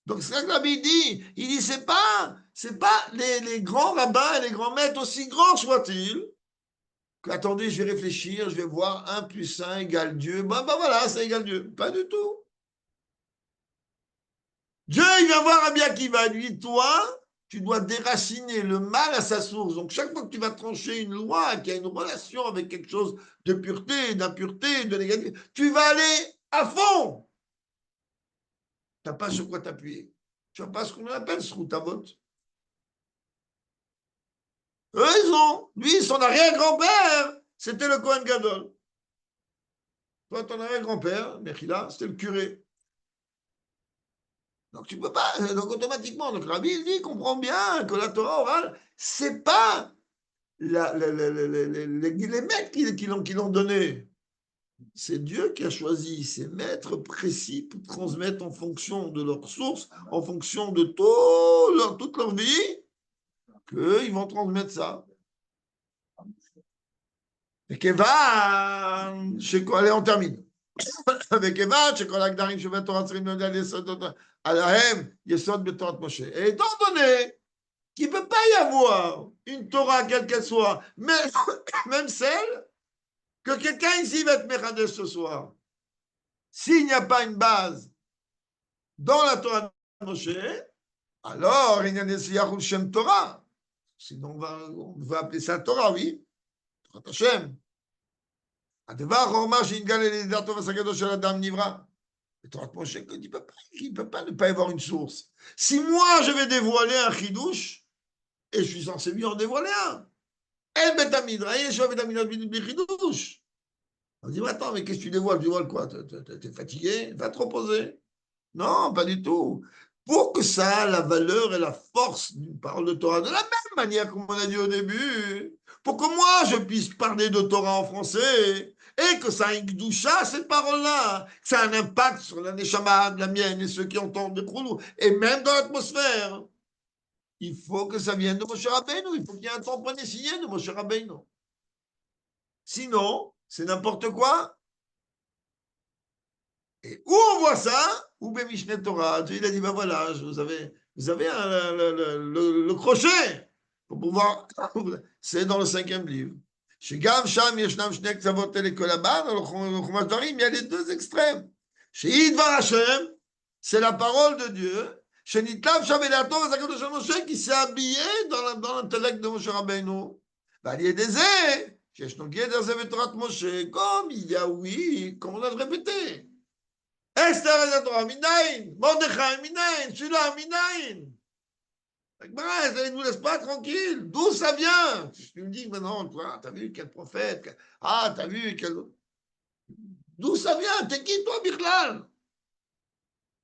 Donc, c'est ça que la Bible dit. Il dit, c'est pas les grands rabbins et les grands maîtres, aussi grands soient-ils, attendez, je vais réfléchir, je vais voir 1 plus 1 égale Dieu. Ben voilà, ça égale Dieu. Pas du tout. Dieu, il vient voir Rabbi Akiva, lui dit, toi, tu dois déraciner le mal à sa source. Donc, chaque fois que tu vas trancher une loi qui a une relation avec quelque chose de pureté, d'impureté, de négatif, tu vas aller à fond. Tu n'as pas sur quoi t'appuyer. Tu n'as pas ce qu'on appelle ce routavot. Eux, ils ont. Lui, son arrière-grand-père, c'était le Kohen Gadol. Toi, ton arrière-grand-père, Mechila, c'était le curé. Donc, tu ne peux pas. Donc, automatiquement, donc, Rabbi, il dit, comprend bien que la Torah orale, ce n'est pas les maîtres qui l'ont donné. C'est Dieu qui a choisi ces maîtres précis pour transmettre en fonction de leur source, en fonction de toute leur vie, qu'ils vont transmettre ça. Et Kevan, chez quoi? Allez, on termine. avec Eva, שכל הגדרים שבתורה צריכים לדעת יסודות עליהם, יסוד בתורת משה. Et étant donné qu'il ne peut pas y avoir une Torah, quelle qu'elle soit, même celle que quelqu'un ici va être Mechadesh ce soir. S'il n'y a pas une base dans la Torah de Moshe, alors il y a des Yahou Shem Torah. Sinon, on va appeler ça Torah, oui. Torah Hashem. הדבר החורמה שהתגלה לידי הטוב והסגדו של אדם נברא. בתורת משה, il ne peut pas ne pas y avoir une source. Si moi je vais dévoiler un chidouche, et je suis censé lui en dévoiler un, El Betamidra, et je vais Betamidra bli chidouche. On dit, attends, mais qu'est-ce que tu dévoiles? Tu dévoiles quoi? T'es fatigué? Va te reposer. Non, pas du tout. Pour que ça a la valeur et la force d'une parole de Torah, de la même manière comme on a dit au début, pour que moi je puisse parler de Torah en français, et que ça ait une doucha, cette parole-là, que ça a un impact sur la neshama, la mienne et ceux qui entendent le Krounou, et même dans l'atmosphère, il faut que ça vienne de Moshe Rabbeinu, il faut qu'il y ait un temps signé de Moshe Rabbeinu. Sinon, c'est n'importe quoi. Et où on voit ça, ou Mishneh Torah, il a dit, ben voilà, vous avez le crochet pour pouvoir, c'est dans le 5e livre. Chez Gav Sham, Yeshnam Shnek Zavot Telekolaban, dans le Chumash Dvarim, il y a les deux extrêmes. Chez Yidvar Hashem, c'est la parole de Dieu. Chez Nitlav Sham et Lato, Zakadosh Moshe, qui s'est habillé dans l'intellect de Moshe Rabbeinu. Ben, il y a des airs. Chez Shnogé Derzev Torat Moshe, comme il y a, oui, comme on a répété. Esther et la Torah, Minaïn, Mordechai, Minaïn, Shula, Minaïn. Elle ne nous laisse pas tranquille. D'où ça vient? Tu me dis maintenant, toi, t'as vu quel prophète? Ah, t'as vu quel. D'où ça vient? T'es qui, toi, Bichlal?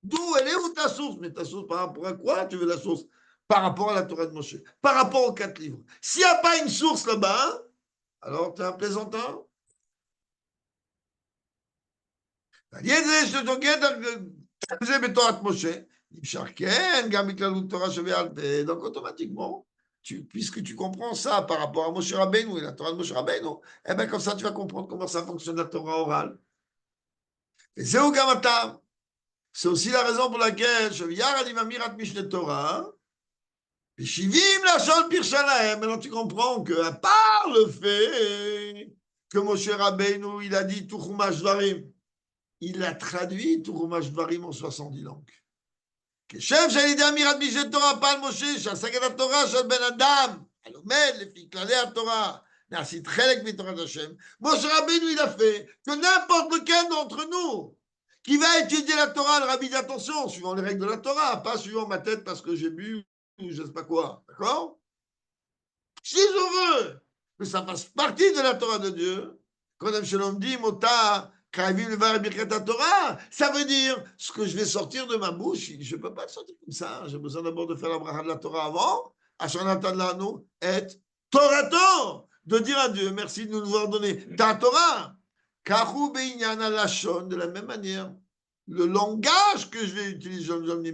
D'où? Elle est où ta source? Mais ta source, par rapport à quoi tu veux la source? Par rapport à la Torah de Moshe, par rapport aux 4 livres. S'il n'y a pas une source là-bas, alors t'es un plaisantin. Donc automatiquement, puisque tu comprends ça par rapport à Moshe Rabbeinu et la Torah de Moshe Rabbeinu, eh bien comme ça tu vas comprendre comment ça fonctionne la Torah orale. Et c'est aussi la raison pour laquelle maintenant tu comprends que à part le fait que Moshe Rabbeinu il a dit tout Chumash Dvarim, il a traduit tout Chumash Dvarim en 70 langues. כשם שעל ידי אמירת משנה תורה פעל משה, שעסק התורה של בן אדם, הלומד לפי כללי התורה, נעשית חלק מתורת השם, Moshe Rabbeinu il a fait que n'importe lequel d'entre nous qui va étudier la Torah, le rabbi dit attention, suivant les règles de la Torah, pas suivant ma tête parce que j'ai bu ou je ne sais pas quoi, d'accord? Si je veux que ça fasse partie de la Torah de Dieu, quand Shalom dit Mota Torah, ça veut dire ce que je vais sortir de ma bouche, je ne peux pas le sortir comme ça. J'ai besoin d'abord de faire la bracha de la Torah avant, et Torato, de dire à Dieu merci de nous avoir donné ta Torah. De la même manière, le langage que je vais utiliser, je vais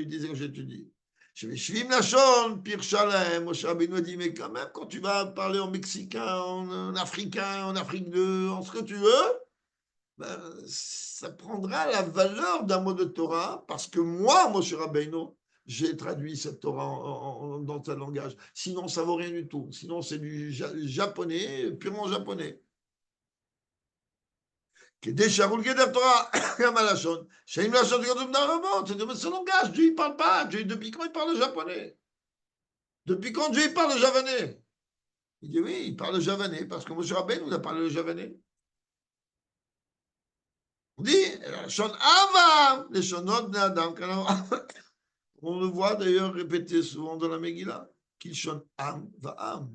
utiliser quand j'étudie. Je vais Shvim Lachon, Pir Shalem, Moshe Rabbeinu dit, mais quand même, quand tu vas parler en mexicain, en africain, en Afrique en ce que tu veux, ben, ça prendra la valeur d'un mot de Torah, parce que moi, Moshe Rabbeinu, j'ai traduit cette Torah dans tel langage. Sinon, ça ne vaut rien du tout. Sinon, c'est du japonais, purement japonais. כדי שהרול גדר תורה, גם הלשון, שאם לשון זה כתוב ברמות, c'est de ce langage, Dieu il parle pas, Dieu, depuis quand il parle le japonais? Depuis quand Dieu il parle le javanais? Il dit oui, il parle le javanais, parce que Moshe Rabbeinu il a parlé le javanais. On dit, לשון אבא, לשונות בני אדם, on le voit d'ailleurs répété souvent dans la Megillah, כלשון עם ועם.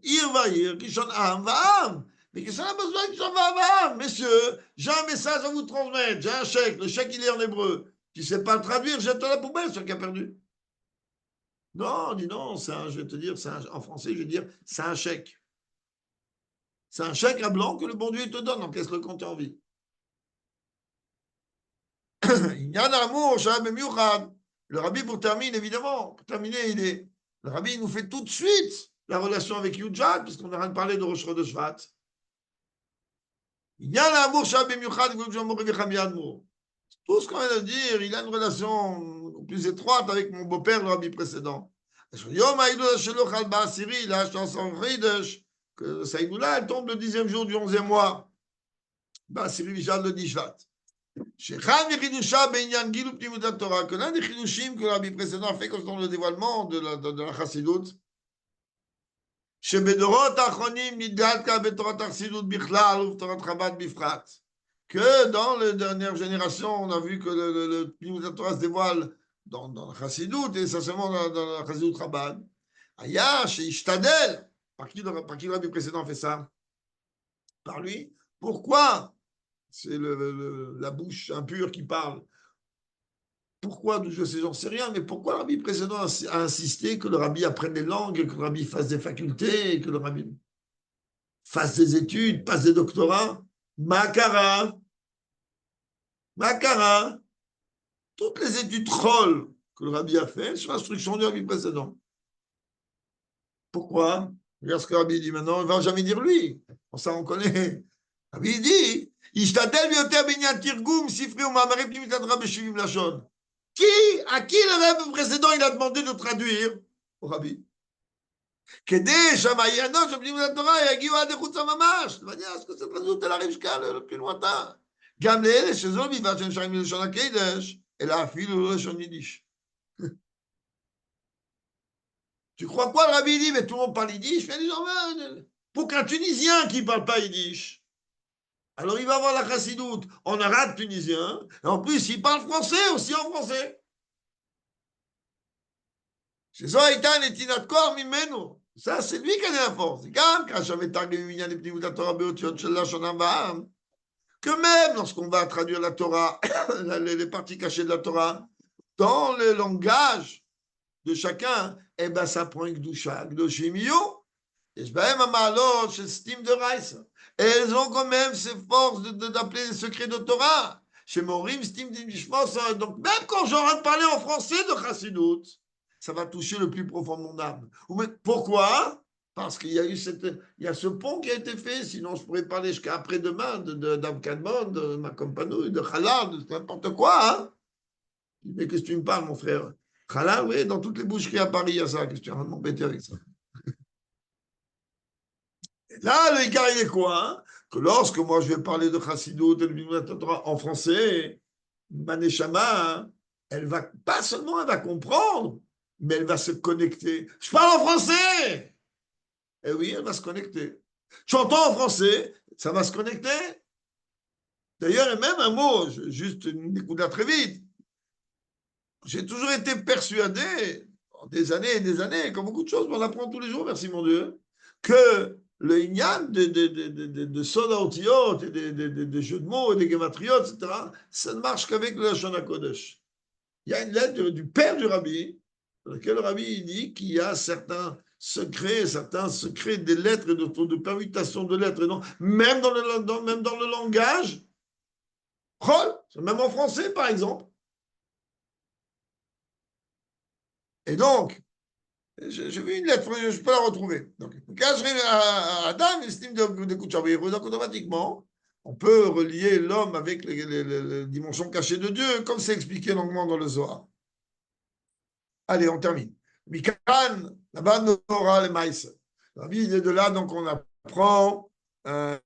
עיר ועיר, כלשון עם ועם. Mais que ça a besoin que ça va, messieurs, j'ai un message à vous transmettre, j'ai un chèque, le chèque il est en hébreu. Tu ne sais pas le traduire, jette-le à la poubelle, celui qui a perdu. Non, dis non, je vais te dire, en français, je vais dire, c'est un chèque. C'est un chèque à blanc que le bon Dieu te donne, encaisse-le quand tu as envie. Il y a un amour, le rabbi pour terminer, évidemment, pour terminer, le rabbi il nous fait tout de suite la relation avec Yudjad, puisqu'on est en train de parler de Rosh Chodesh Shvat. Il y a l'amour, tout ce qu'on vient de dire, il a une relation plus étroite avec mon beau-père, le rabbi précédent. Que Saïdoula, elle tombe le 10e jour du 11e mois. Basiri Vishal le Dishvat. Que l'un des chidushim que le rabbi précédent a fait concernant le dévoilement de la chassidut, que dans les dernières générations, on a vu que le Pnimut Torah se dévoile dans la chassidut et essentiellement dans la chassidut Chabad. Aya, chez Ishtadel, par qui le rabbi précédent a fait ça? Par lui. Pourquoi? C'est la bouche impure qui parle. Pourquoi? Je sais, j'en sais rien, mais pourquoi le rabbi précédent a insisté que le rabbi apprenne les langues, que le rabbi fasse des facultés, que le rabbi fasse des études, passe des doctorats? Makara, toutes les études trolls que le rabbi a fait sur l'instruction du rabbi précédent. Pourquoi? Regarde ce que le rabbi dit maintenant, il ne va jamais dire lui. Ça, on connaît. Le rabbi dit, à qui le rabbi précédent il a demandé de traduire au rabbi? כדי שהמעיינות של פנימות התורה יגיעו עד לחוץ הממש. אז כזה חזות אל הריב שקל, כאילו אתה. גם לאלה שזו לא בלבד שהם שרים מלשון הקדש, אלא אפילו לא לשון יידיש. Tu crois quoi, le rabbi dit, mais tout le monde parle yiddish? Pour qu'un Tunisien qui ne parle pas yiddish, alors il va avoir la chassidoute en arabe tunisien, et en plus il parle français aussi en français. שזו הייתה נתינת כוח ממנו. Ça, c'est lui qui a la force. גם כאשר מתרגמים עניין לפנימות התורה באותיות של לשון העם, que même lorsqu'on va traduire la Torah, les parties cachées de la Torah, dans le langage de chacun, eh ben ça prend une doucha, gdoshimiyo, et je vais même alors chez Stim de Rice. Et elles ont quand même ces forces d'appeler les secrets de Torah. Chez Morim, Stim de Mishmos, donc même quand j'aurai parlé en français de Chassidut, ça va toucher le plus profond de mon âme. Pourquoi? Parce qu'il y a eu ce pont qui a été fait, sinon je pourrais parler jusqu'à après-demain d'Avkadmon, de ma compagnie, de Halal, de n'importe quoi. Hein? Mais qu'est-ce que tu me parles, mon frère? Halal, oui, dans toutes les boucheries à Paris, il y a ça. Qu'est-ce que tu vas m'embêter avec ça? Et là, le Icar, il est quoi? Hein? Que lorsque moi je vais parler de Chassidut et de Torah en français, Maneshama, hein, elle va pas seulement elle va comprendre, mais elle va se connecter. Je parle en français! Eh oui, elle va se connecter. J'entends en français, ça va se connecter. D'ailleurs, et même un mot, juste une écoute là très vite. J'ai toujours été persuadé, des années et des années, comme beaucoup de choses, on apprend tous les jours, merci mon Dieu, que le Inyan de Soda Otiot, et des jeux de mots, et des gematriot, etc., ça ne marche qu'avec le Lashon HaKodesh. Il y a une lettre du père du Rabbi, dans laquelle le Rabbi dit qu'il y a certains secrets des lettres, de permutation de lettres, et non, même dans le langage, même en français, par exemple. Et donc, j'ai vu une lettre, je peux la retrouver. Donc, quand je à Adam, il estime de Kouchavir, donc automatiquement, on peut relier l'homme avec les dimensions cachées de Dieu, comme c'est expliqué longuement dans le Zohar. Allez, on termine. Mikan, là-bas, Nora, les maïs. Il est de là, donc on apprend un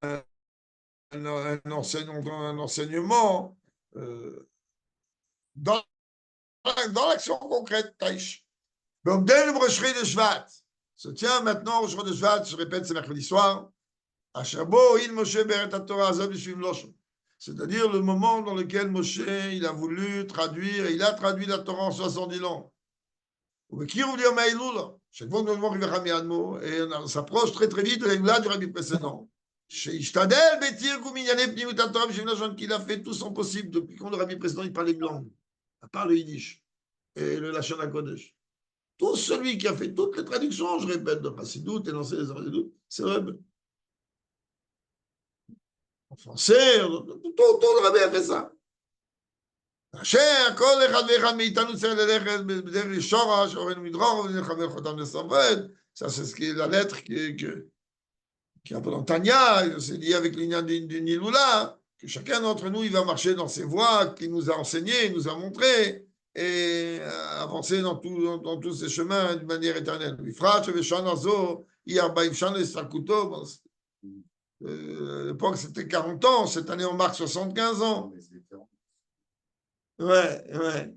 enseignement dans l'action concrète, Taïch. Donc, dès le brocherie de Shvat, se tient maintenant au jour de Shvat, je répète, c'est mercredi soir, à Shabo, il Moshe Beret Torah Azab Yishvim Loshon. C'est-à-dire le moment dans lequel Moshe, il a voulu traduire, et il a traduit la Torah en 70 ans. Et on s'approche très très vite de l'Egla du Rabbi précédent. Qu'il a fait tout son possible depuis quand le Rabbi précédent il parlait une langue, à part le Yiddish et le Lashon HaKodesh. Tout celui qui a fait toutes les traductions, je répète, de Chassidut et lancé les Chassidut, c'est le Rabbi. En français, tout le Rabbi a fait ça. כל אחד ואחד מאיתנו צריך ללכת בדרך לשורש, אורנו מדרור, ולכוון חותם לסמרד. Ça, c'est la lettre qui est un peu dans Tania, c'est lié avec l'union du Niloula, que chacun d'entre nous, il va marcher dans ses voies qu'il nous a enseignées, il nous a montrées, et avancer dans tous ces chemins d'une manière éternelle. L'époque, c'était 40 ans, cette année, on marque 75 ans. Mais c'est différent. Ouais, ouais.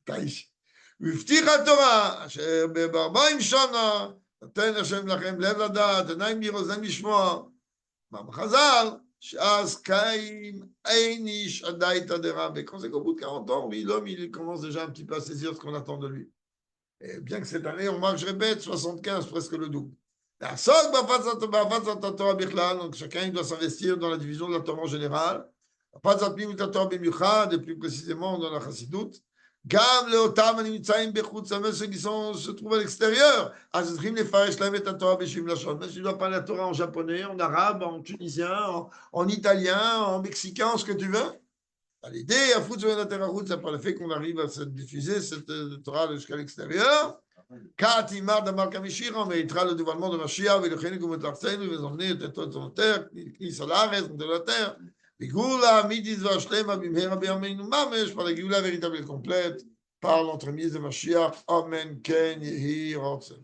Taïch. והבטיחה התורה, אשר ב-40 שנה, נותן השם לכם לב לדעת, עיניים לראות, אוזניים לשמוע. מה בחז"ל, שאז קיים אין איש עדיין תדרה. Quand c'est qu'au bout de 40 ans, oui, l'homme, il commence déjà un petit peu à saisir ce qu'on attend de lui. Et bien que cette année, on marque, je répète, 75, presque le double. Donc chacun il doit s'investir dans la division de la Torah en général. Et plus précisément dans la Chassidut. Ceux qui se trouvent à l'extérieur, mais tu dois parler la Torah en japonais, en arabe, en tunisien, en italien, en mexicain, ce que tu veux. L'idée, c'est par le fait qu'on arrive à se diffuser cette Torah jusqu'à l'extérieur. Quand il marre d'Amar Kamishira, on méritera le dévoilement de Mashiach, et le Chénik ou Metarsen, il va emmener le Tétot de la terre, il s'alarme de la terre. Et Goula, Midis, Vashlem, Abimher, Abiyameinu, Mamesh, par la Goula véritable et complète, par l'entremise de Mashiach. Amen, Ken, Yehi, Rotsen.